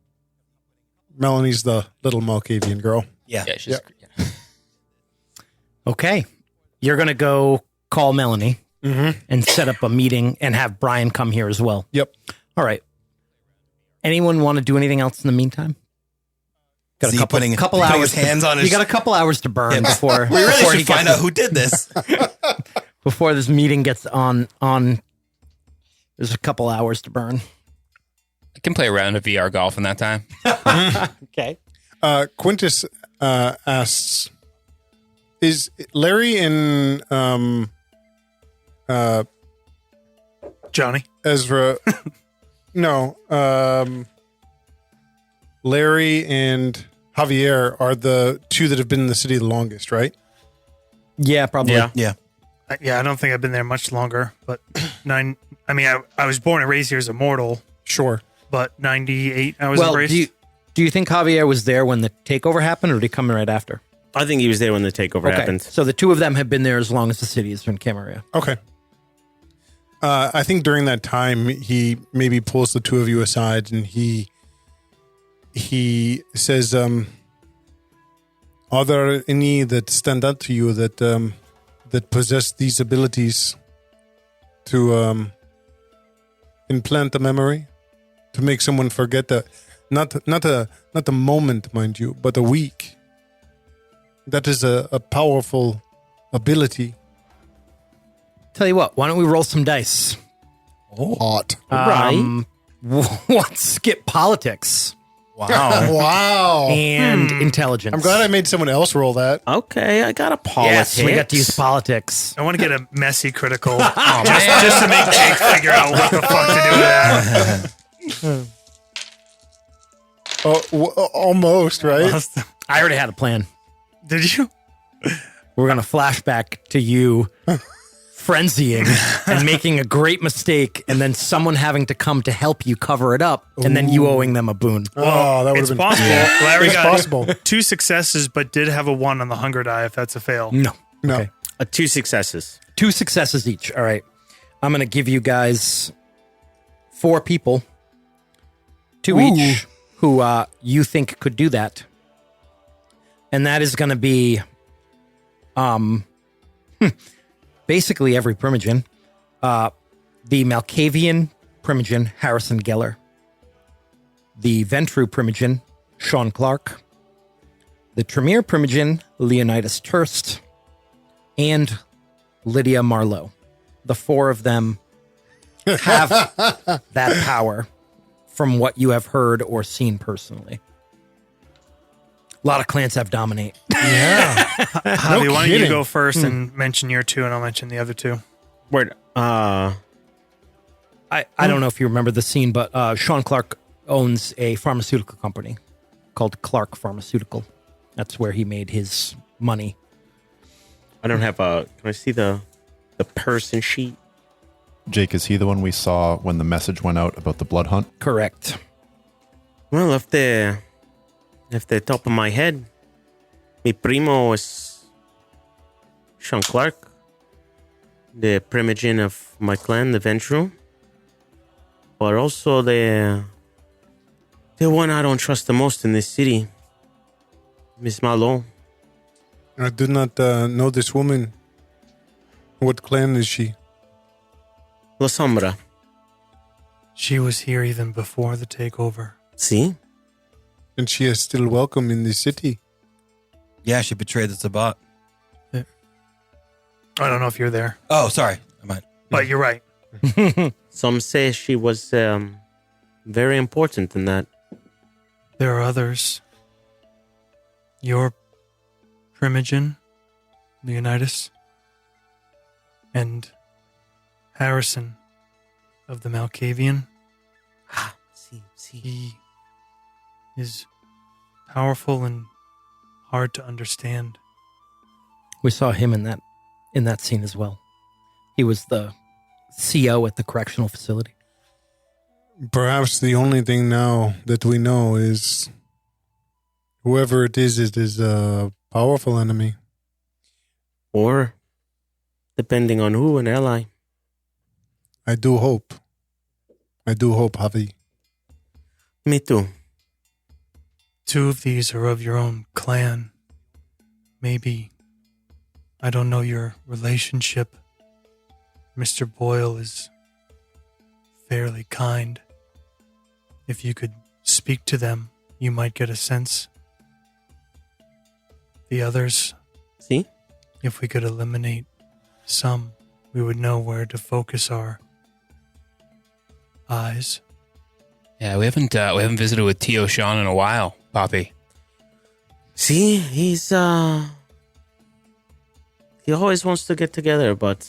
Melanie's the little Malkavian girl. Yeah. Yeah, she's Okay. You're going to go call Melanie and set up a meeting and have Brian come here as well. Yep. All right. Anyone want to do anything else in the meantime? Got See, a couple putting hours. his hands on his... You got a couple hours to burn before We really before he should gets find out who did this. before this meeting gets on. There's a couple hours to burn. I can play a round of VR golf in that time. Okay. Quintus asks, is Larry and Johnny. Ezra... No. Larry and Javier are the two that have been in the city the longest, right? Yeah, probably. Yeah. Yeah. Yeah, I don't think I've been there much longer, but I was born and raised here as a mortal, Sure. but 98 I was Well, embraced. do you think Javier was there when the takeover happened, or did he come right after? I think he was there when the takeover happened. So the two of them have been there as long as the city is in Camaria. Okay. I think during that time, he maybe pulls the two of you aside and he says, are there any that stand out to you that possess these abilities to implant a memory, to make someone forget that not a moment, mind you, but a week? That is a powerful ability. Tell you what, why don't we roll some dice? Hot. Right. Let's skip politics. Wow. Wow. and intelligence. I'm glad I made someone else roll that. Okay, I got a politics. Yes, we got to use politics. I want to get a messy critical just to make Jake figure out what the fuck to do with that. Almost, right? I already had a plan. Did you? We're going to flashback to you frenzying and making a great mistake, and then someone having to come to help you cover it up, and then you owing them a boon. Oh, that would It's have been possible. Larry It's got possible. 2 successes, but did have a 1 on the hunger die if that's a fail. No. No. Okay. 2 successes. 2 successes each. All right. I'm going to give you guys 4 people, 2 each, who you think could do that. And that is going to be basically every Primogen. The Malkavian Primogen, Harrison Geller. The Ventru Primogen, Sean Clark. The Tremere Primogen, Leonidas Turst. And Lydia Marlowe. The 4 of them have that power from what you have heard or seen personally. A lot of clans have dominate. Javi, why don't you kidding. go first and mention your 2, and I'll mention the other 2. Word. I don't know if you remember the scene, but Sean Clark owns a pharmaceutical company called Clark Pharmaceutical. That's where he made his money. I don't have a. Can I see the person sheet? Jake, is he the one we saw when the message went out about the blood hunt? Correct. Well, off the top of my head, mi primo is Sean Clark, the Primogen of my clan, the Ventru, but also the one I don't trust the most in this city, Miss Malo. I do not know this woman. What clan is she? La Sombra. She was here even before the takeover. See? And she is still welcome in the city. Yeah, she betrayed the Sabat. I don't know if you're there, Oh, sorry. I might. but you're right. Some say she was very important in that. There are others. Your Primogen, Leonidas, and Harrison of the Malkavian. See. He is powerful and hard to understand. We saw him in that scene as well. He was the CO at the correctional facility. Perhaps the only thing now that we know is whoever it is a powerful enemy. Or, depending on who, an ally. I do hope, Javi. Me too. 2 of these are of your own clan. Maybe. I don't know your relationship. Mr. Boyle is fairly kind. If you could speak to them, you might get a sense. The others, See? if we could eliminate some, we would know where to focus our eyes. Yeah, we haven't visited with Tio Sean in a while, Poppy. See, he's he always wants to get together, but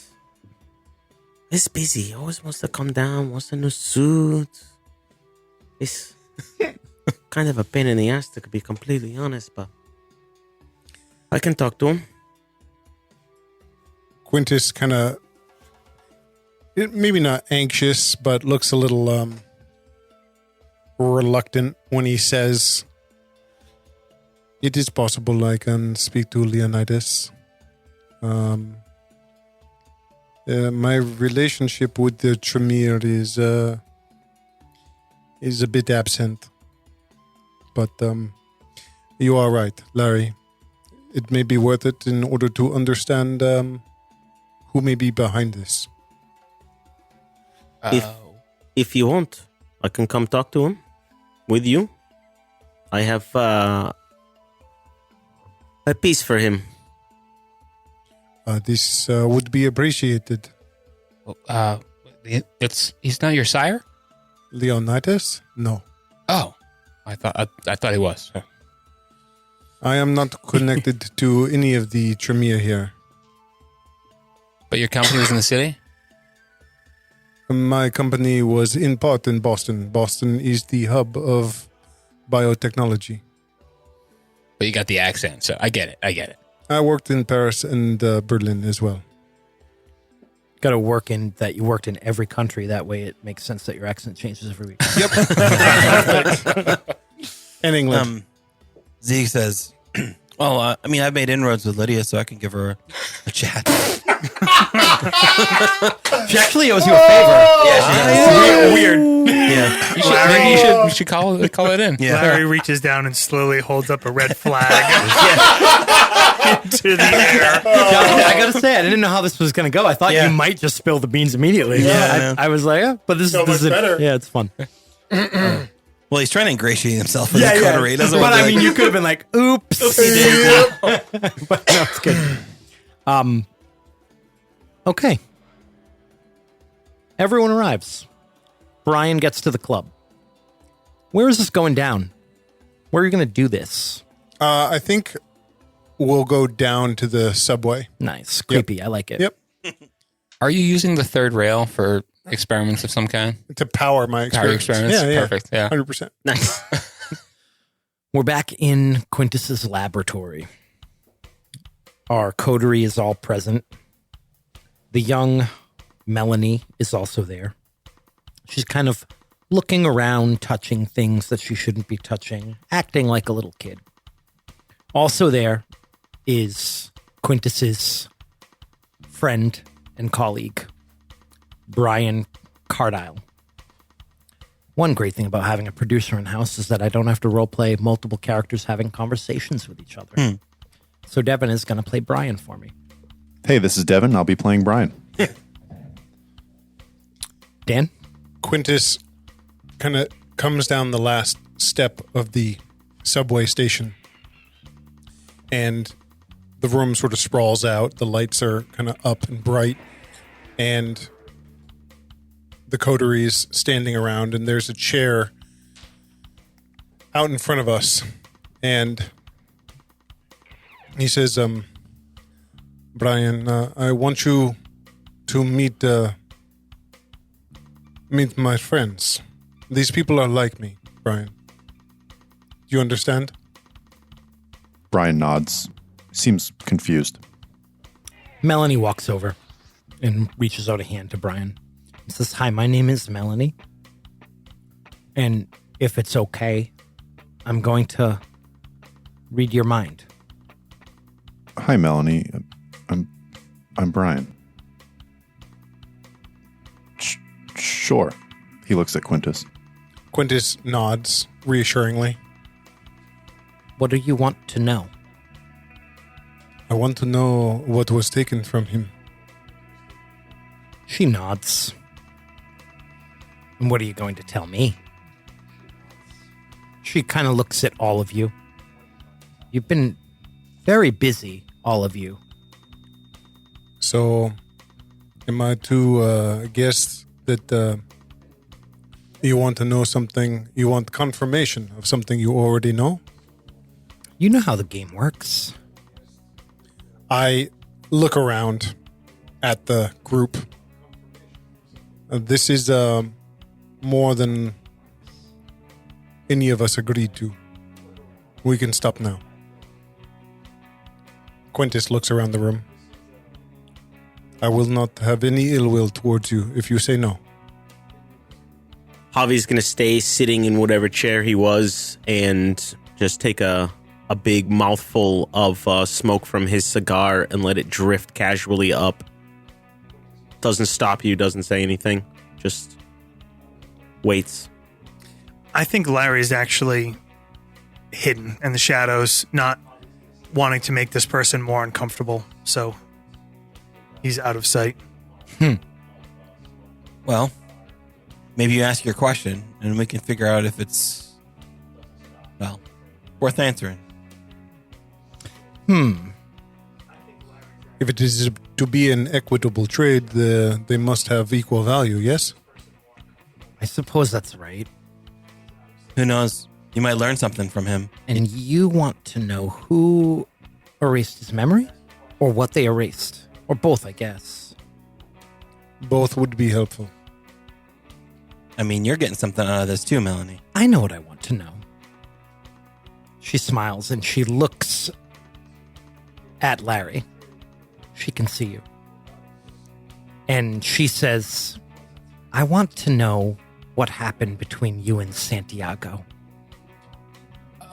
he's busy. He always wants to come down, wants a new suit. It's kind of a pain in the ass, to be completely honest, but I can talk to him. Quintus kind of, maybe not anxious, but looks a little reluctant when he says, "It is possible I can speak to Leonidas. My relationship with the Tremere is a bit absent. But you are right, Larry. It may be worth it in order to understand who may be behind this. If you want, I can come talk to him with you. I have a piece for him. This would be appreciated. He's not your sire? Leonidas? No. Oh. I thought he was. I am not connected to any of the Tremere here. But your company was in the city? My company was in part in Boston. Boston is the hub of biotechnology. But you got the accent, so I get it. I worked in Paris and Berlin as well. Got to work in that you worked in every country. That way it makes sense that your accent changes every week. And England. Zeke says, well, I mean, I've made inroads with Lydia, so I can give her a chat. She actually owes you a favor. Yeah, Weird. Yeah. Maybe you should call it in. Yeah. Larry reaches down and slowly holds up a red flag into the air. I gotta say, I didn't know how this was gonna go. I thought Yeah. you might just spill the beans immediately. Yeah. I was like, but this is better. Yeah, it's fun. Well, he's trying to ingratiate himself with the coterie. He doesn't But want to I mean, you could have been like, "Oops." But no, it's good. Okay. Everyone arrives. Brian gets to the club. Where is this going down? Where are you going to do this? I think we'll go down to the subway. Nice, creepy. I like it. Yep. Are you using the third rail for experiments of some kind? To power my Power your experiments. experiments? Perfect, yeah. 100%. Nice. We're back in Quintus's laboratory. Our coterie is all present. The young Melanie is also there. She's kind of looking around, touching things that she shouldn't be touching, acting like a little kid. Also there is Quintus's friend and colleague, Brian Cardile. One great thing about having a producer in-house is that I don't have to roleplay multiple characters having conversations with each other. So Devin is going to play Brian for me. Hey, this is Devin. I'll be playing Brian. Dan? Quintus kind of comes down the last step of the subway station, and the room sort of sprawls out. The lights are kind of up and bright, and the coteries standing around, and there's a chair out in front of us, and he says, Brian, I want you to meet my friends. These people are like me, Brian. Do you understand? Brian nods. Seems confused. Melanie walks over and reaches out a hand to Brian. He says, "Hi, my name is Melanie. And if it's okay, I'm going to read your mind." Hi, Melanie. I'm Brian. Sure. He looks at Quintus. Quintus nods reassuringly. What do you want to know? I want to know what was taken from him. She nods. And what are you going to tell me? She kind of looks at all of you. You've been very busy, all of you. So, am I to guess that you want to know something, you want confirmation of something you already know? You know how the game works. I look around at the group. This is more than any of us agreed to. We can stop now. Quintus looks around the room. I will not have any ill will towards you if you say no. Javi's going to stay sitting in whatever chair he was and just take a big mouthful of smoke from his cigar and let it drift casually up. Doesn't stop you, doesn't say anything, just waits. I think Larry's actually hidden in the shadows, not wanting to make this person more uncomfortable. So he's out of sight. Well, maybe you ask your question and we can figure out if it's, well, worth answering. If it is to be an equitable trade, they must have equal value, yes? I suppose that's right. Who knows? You might learn something from him. And you want to know who erased his memory? Or what they erased? Or both, I guess. Both would be helpful. I mean, you're getting something out of this too, Melanie. I know what I want to know. She smiles and she looks at Larry. She can see you. And she says, I want to know what happened between you and Santiago.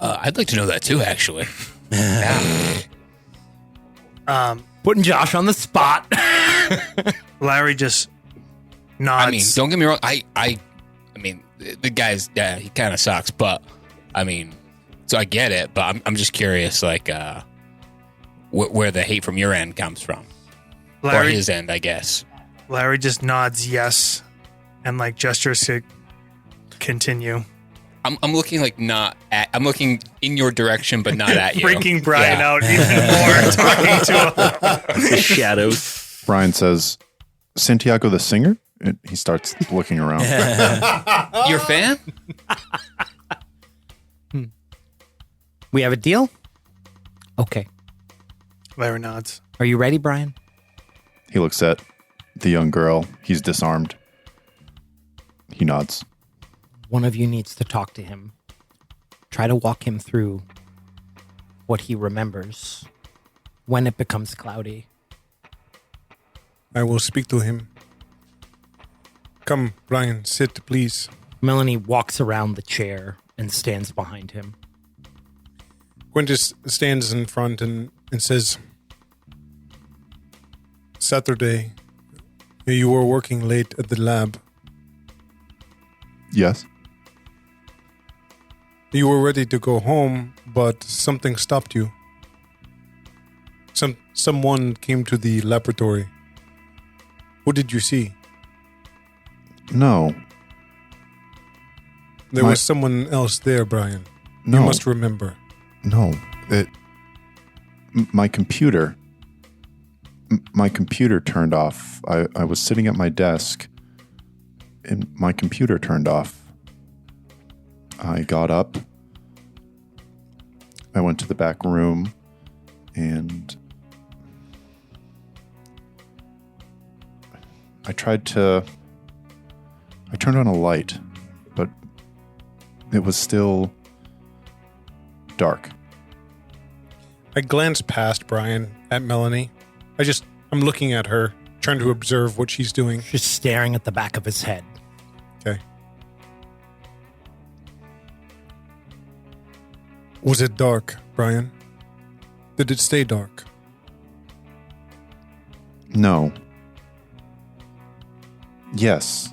I'd like to know that too, actually. Yeah. Putting Josh on the spot. Larry just nods. I mean, don't get me wrong. I mean, the guy's, yeah, he kind of sucks, but I mean, so I get it, but I'm just curious, like, where the hate from your end comes from. Or Larry, his end, I guess. Larry just nods yes and like gestures to continue. I'm looking like not at, I'm looking in your direction, but not at you. Freaking Brian Yeah. out even more, talking to him. The shadows. Brian says, Santiago the singer? And he starts looking around. You're a fan? We have a deal? Okay. Larry nods. Are you ready, Brian? He looks at the young girl. He's disarmed. He nods. One of you needs to talk to him. Try to walk him through what he remembers when it becomes cloudy. I will speak to him. Come, Brian, sit, please. Melanie walks around the chair and stands behind him. Quintus stands in front and says, Saturday, you were working late at the lab. Yes? You were ready to go home, but something stopped you. Someone came to the laboratory. Who did you see? No. There was someone else there, Brian. No. You must remember. No. My computer. My computer turned off. I was sitting at my desk and my computer turned off. I got up. I went to the back room and I turned on a light, but it was still dark. I glance past Brian at Melanie. I'm looking at her, trying to observe what she's doing. She's staring at the back of his head. Okay. Was it dark, Brian? Did it stay dark? No. Yes.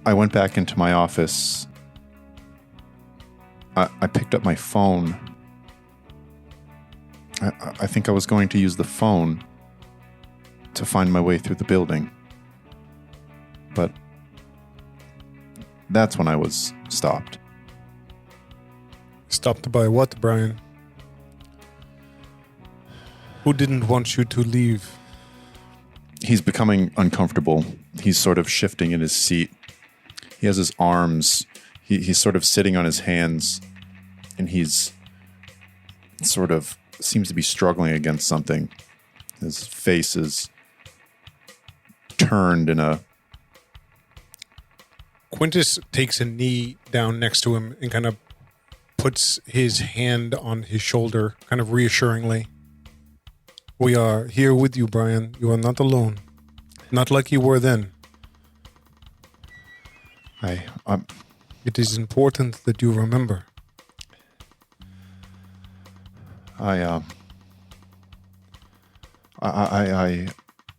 I went back into my office. I picked up my phone. I think I was going to use the phone to find my way through the building. But that's when I was stopped. Stopped by what, Brian? Who didn't want you to leave? He's becoming uncomfortable. He's sort of shifting in his seat. He has his arms. He's sort of sitting on his hands, and he's sort of seems to be struggling against something. His face is turned in a... Quintus takes a knee down next to him and kind of puts his hand on his shoulder, kind of reassuringly. We are here with you, Brian. You are not alone. Not like you were then. It is important that you remember. I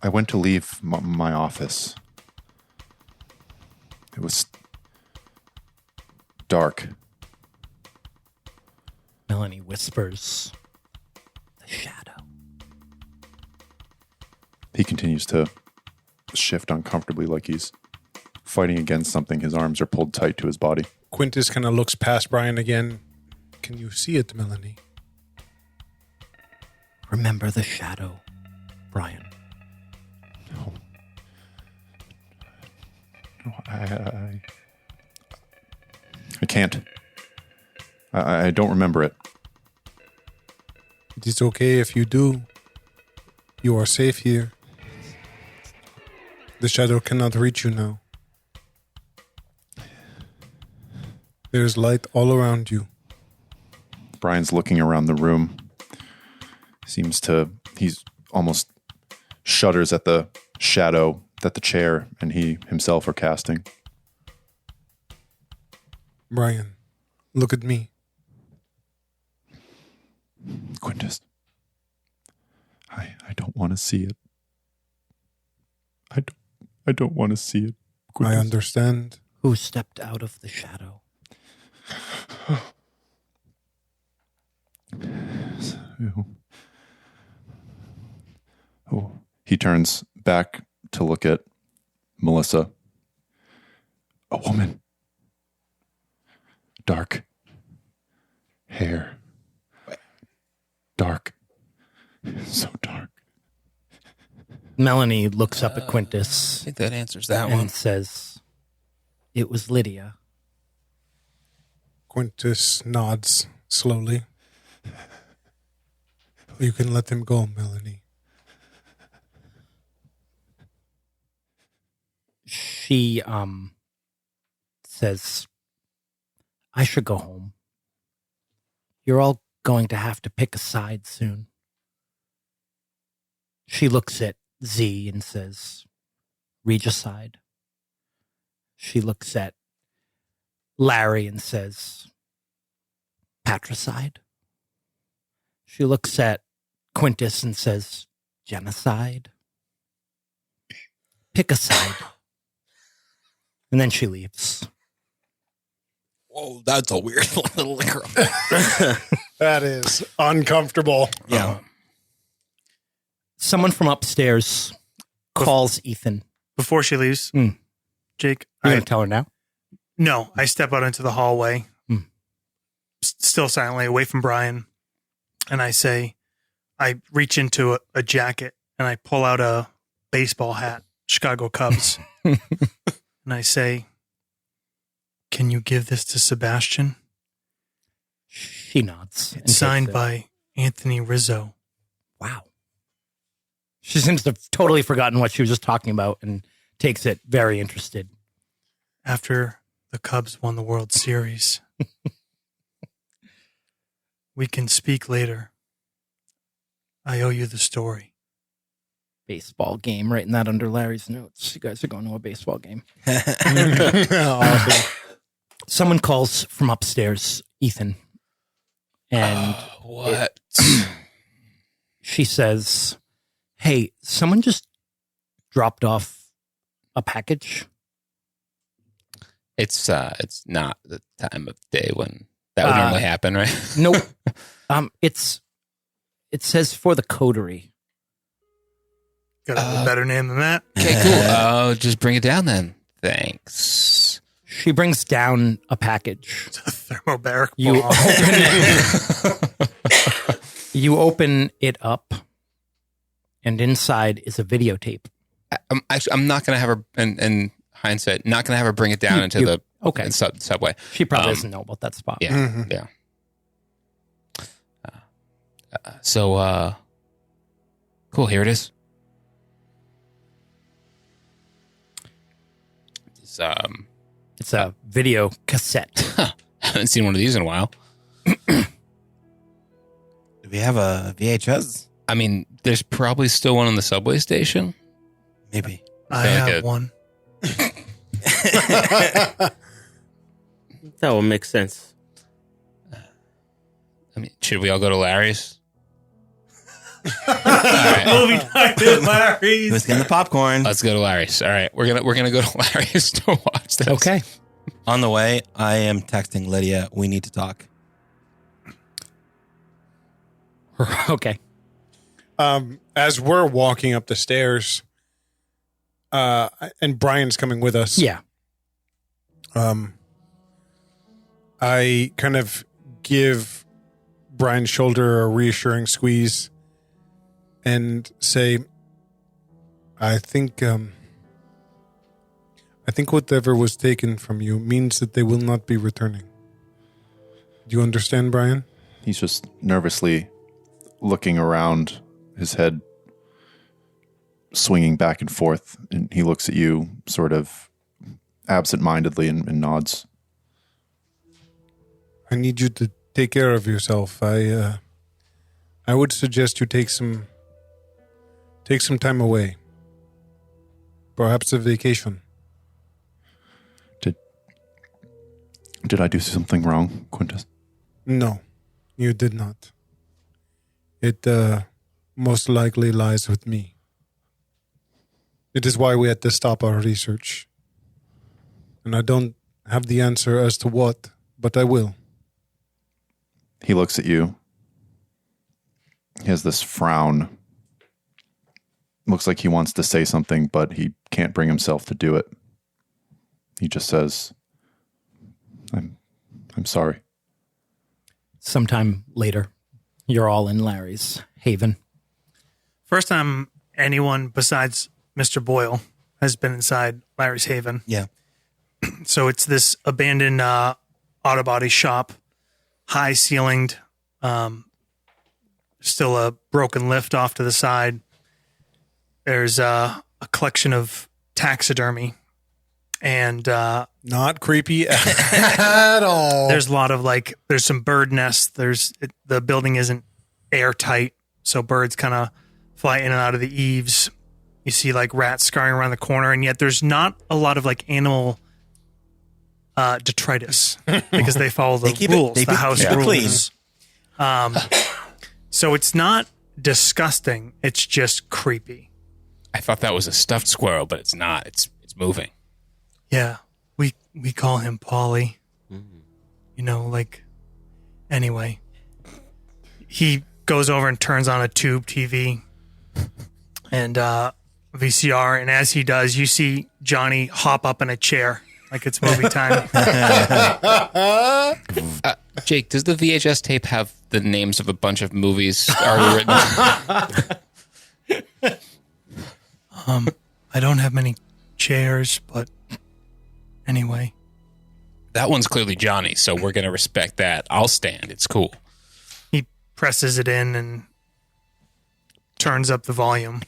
went to leave my office. It was dark. Melanie whispers, the shadow. He continues to shift uncomfortably like he's fighting against something. His arms are pulled tight to his body. Quintus kind of looks past Brian again. Can you see it, Melanie? Remember the shadow, Brian. No, I can't. I don't remember it. It is okay if you do. You are safe here. The shadow cannot reach you now. There's light all around you. Brian's looking around the room. He's almost shudders at the shadow that the chair and he himself are casting. Brian, look at me. Quintus, I don't want to see it. I don't want to see it. Quintus. I understand. Who stepped out of the shadow? Oh, he turns back to look at Melissa. A woman. Dark hair. Dark. So dark. Melanie looks up at Quintus I think that answers that and one. says, "It was Lydia." Quintus nods slowly. You can let him go, Melanie. She says, "I should go home. You're all going to have to pick a side soon." She looks at Z and says, "Regicide." She looks at Larry and says, "Patricide." She looks at Quintus and says, "Genocide." Pick a side. And then she leaves. Whoa, that's a weird little girl. That is uncomfortable. Yeah. Someone from upstairs calls Ethan. Before she leaves, Hmm. Jake, You're going to tell her now? no, I step out into the hallway, Hmm. still silently away from Brian, and I say, I reach into a jacket and I pull out a baseball hat, Chicago Cubs, and I say, "Can you give this to Sebastian? She nods. and It's signed takes it. by Anthony Rizzo." Wow. She seems to have totally forgotten what she was just talking about and takes it very interested. After the Cubs won the World Series. We can speak later. I owe you the story. Baseball game, writing that under Larry's notes. You guys are going to a baseball game. Awesome. Someone calls from upstairs, Ethan. And What? she says, "Hey, someone just dropped off a package." It's not the time of day when that would normally happen, right? Nope. It says for the Coterie. Got to have a better name than that. Okay, cool. Just bring it down then. Thanks. She brings down a package. It's a thermobaric You bomb. open it. You open it up, and inside is a videotape. I'm not going to have her, in hindsight, not going to have her bring it down into the okay. subway. She probably doesn't know about that spot. Yeah, Mhm. yeah. So, cool. Here it is. It's a video cassette. I haven't seen one of these in a while. Do we have a VHS? I mean, there's probably still one in the subway station. Maybe. I feel like have it- one. That would make sense. I mean, should we all go to Larry's? Movie night at Larry's. Who's getting the popcorn? Let's go to Larry's. All right, we're gonna go to Larry's to watch this. Okay. On the way, I am texting Lydia. We need to talk. Okay. As we're walking up the stairs, and Brian's coming with us. Yeah. I kind of give Brian's shoulder a reassuring squeeze and say, I think whatever was taken from you means that they will not be returning. Do you understand, Brian? He's just nervously looking around, his head swinging back and forth, and he looks at you sort of absent-mindedly and nods. I need you to take care of yourself. I would suggest you take some time away. Perhaps a vacation. Did I do something wrong, Quintus? No, you did not. It most likely lies with me. It is why we had to stop our research. And I don't have the answer as to what, but I will. He looks at you. He has this frown. Looks like he wants to say something, but he can't bring himself to do it. He just says, I'm sorry. Sometime later, you're all in Larry's haven. First time anyone besides Mr. Boyle has been inside Larry's haven. Yeah. So it's this abandoned auto body shop, high ceilinged, still a broken lift off to the side. There's a collection of taxidermy and Not creepy at all. there's a lot of there's some bird nests. The building isn't airtight, so birds kind of fly in and out of the eaves. You see rats scurrying around the corner, and yet there's not a lot of animal detritus because they follow the rules, the house rules. So it's not disgusting. It's just creepy. I thought that was a stuffed squirrel, but it's not. It's moving. Yeah, we call him Paulie. Anyway, he goes over and turns on a tube TV and VCR, and as he does, you see Johnny hop up in a chair like it's movie time. Jake, does the VHS tape have the names of a bunch of movies already written? I don't have many chairs, but anyway. That one's clearly Johnny, so we're going to respect that. I'll stand. It's cool. He presses it in and turns up the volume.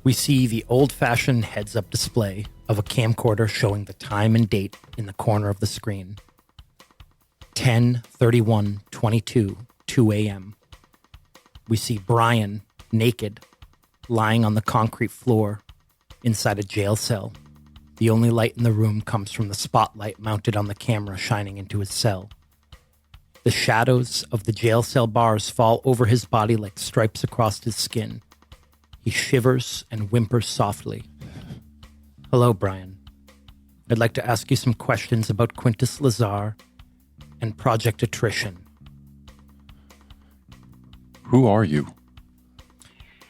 We see the old-fashioned heads-up display of a camcorder showing the time and date in the corner of the screen. 10:31:22, 2 a.m. We see Brian, naked, lying on the concrete floor inside a jail cell. The only light in the room comes from the spotlight mounted on the camera shining into his cell. The shadows of the jail cell bars fall over his body like stripes across his skin. He shivers and whimpers softly. Hello, Brian. I'd like to ask you some questions about Quintus Lazar and Project Attrition. Who are you?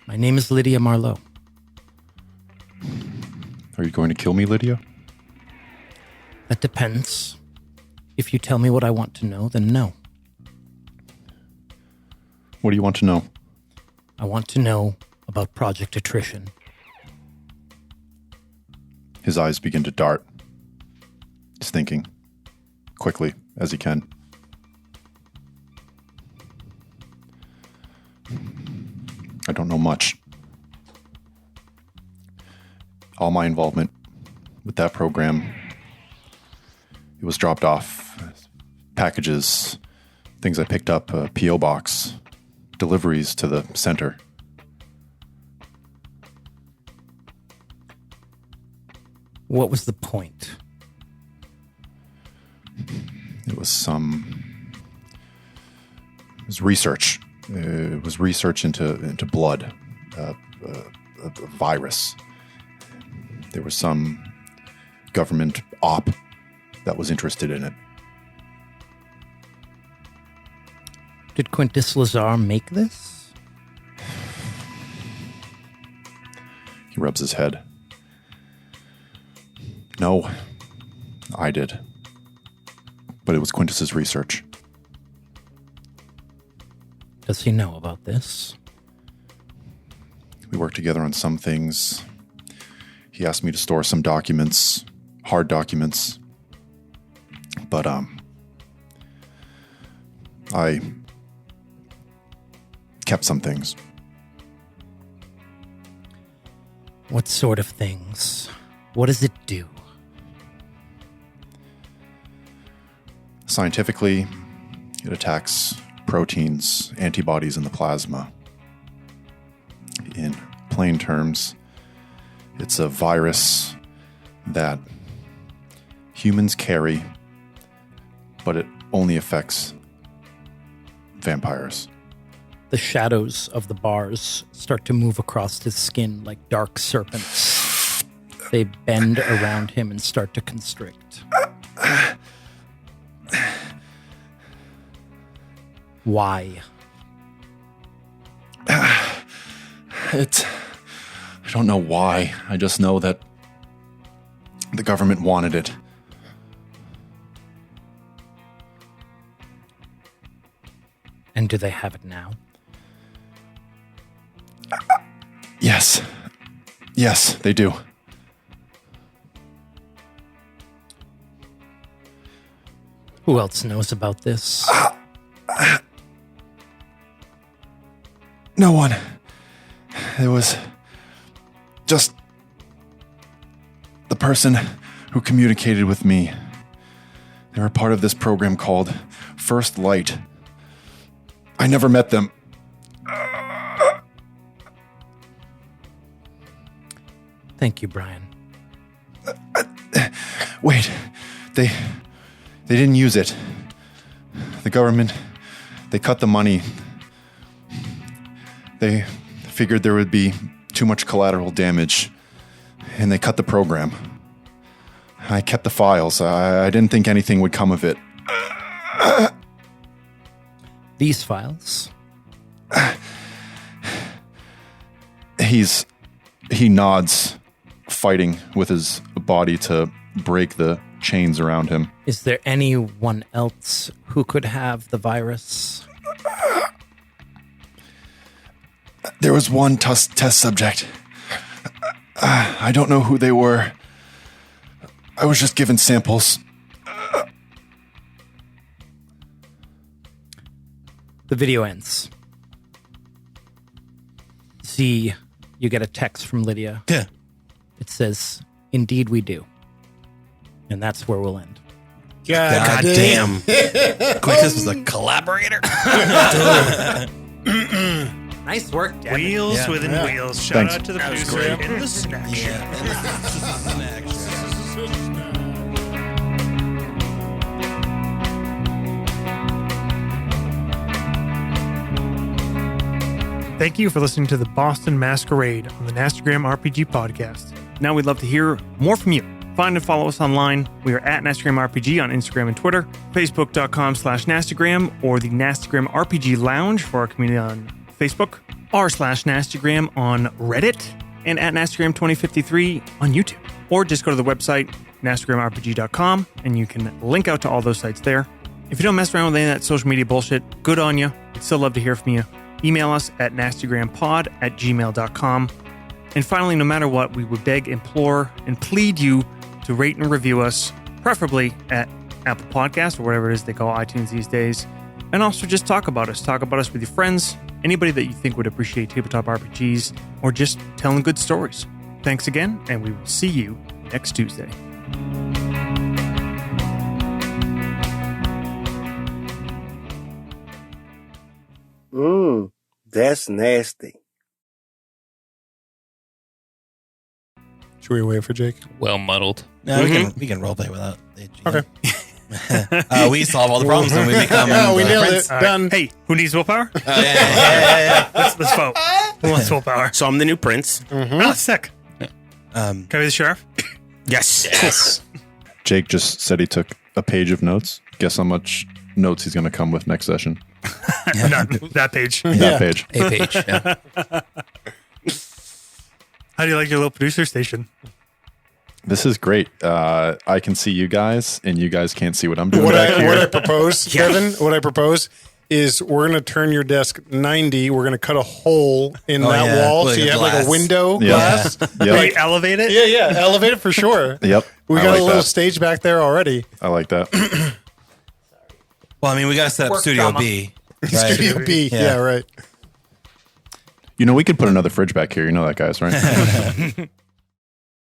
My name is Lydia Marlowe. Are you going to kill me, Lydia? That depends. If you tell me what I want to know, then no. What do you want to know? I want to know about Project Attrition. His eyes begin to dart. He's thinking quickly as he can. I don't know much. All my involvement with that program, it was dropped off. Packages, things I picked up, a P.O. box, deliveries to the center. What was the point? It was research. It was research into blood, a virus. There was some government op that was interested in it. Did Quintus Lazar make this? He rubs his head. No, I did. But it was Quintus's research. Does he know about this? We worked together on some things. He asked me to store some documents, hard documents. But I kept some things. What sort of things? What does it do? Scientifically, it attacks proteins, antibodies in the plasma. In plain terms, it's a virus that humans carry, but it only affects vampires. The shadows of the bars start to move across his skin like dark serpents. They bend around him and start to constrict. Why? I don't know why. I just know that the government wanted it. And do they have it now? Yes. Yes, they do. Who else knows about this? No one. It was just the person who communicated with me. They were part of this program called First Light. I never met them. Thank you, Brian. Wait, they didn't use it. The government, they cut the money. They figured there would be too much collateral damage, and they cut the program. I kept the files. I didn't think anything would come of it. These files? He nods, fighting with his body to break the chains around him. Is there anyone else who could have the virus? There was one test subject. I don't know who they were. I was just given samples. The video ends. Z, you get a text from Lydia. Yeah. It says, "Indeed we do." And that's where we'll end. God damn. Quintus was a collaborator. Nice work, Devin. Wheels within wheels. Shout Thanks. out to the producer in the snack shack. Thank you for listening to the Boston Masquerade on the Nastagram RPG podcast. Now we'd love to hear more from you. Find and follow us online. We are at Nastagram RPG on Instagram and Twitter, Facebook.com/Nastagram, or the Nastagram RPG Lounge for our community on Facebook, r/Nastagram on Reddit, and at Nastagram 2053 on YouTube. Or just go to the website, NastagramRPG.com, and you can link out to all those sites there. If you don't mess around with any of that social media bullshit, good on you. We'd still love to hear from you. Email us at nastagrampod@gmail.com. And finally, no matter what, we would beg, implore, and plead you to rate and review us, preferably at Apple Podcasts or whatever it is they call iTunes these days. And also just talk about us. Talk about us with your friends, anybody that you think would appreciate tabletop RPGs, or just telling good stories. Thanks again, and we will see you next Tuesday. That's nasty. Should we wait for Jake? Well muddled. No, we can roleplay without the GM. Okay. We solve all the problems when we become. Yeah, we nailed friends. it. All Done. Hey, who needs willpower? Yeah. Let's vote. Who wants willpower? So I'm the new prince. Oh, sick. Can I be the sheriff? Yes. Yes. Jake just said he took a page of notes. Guess how much notes he's going to come with next session. None. That page. That page. A page. Yeah. How do you like your little producer station? This is great. I can see you guys, and you guys can't see what I'm doing What back I here. propose, Kevin, what I propose is we're going to turn your desk 90. We're going to cut a hole in that yeah. wall. Like So a you have like glass. a window Yeah. glass. Like elevate it? Yeah. Elevate it for sure. Yep. We I got like a little that. stage back there already. I like that. Well, I mean, we got to set up Work Studio drama. B. Right? Studio B. Yeah, right. You know, we could put another fridge back here. You know that, guys, right?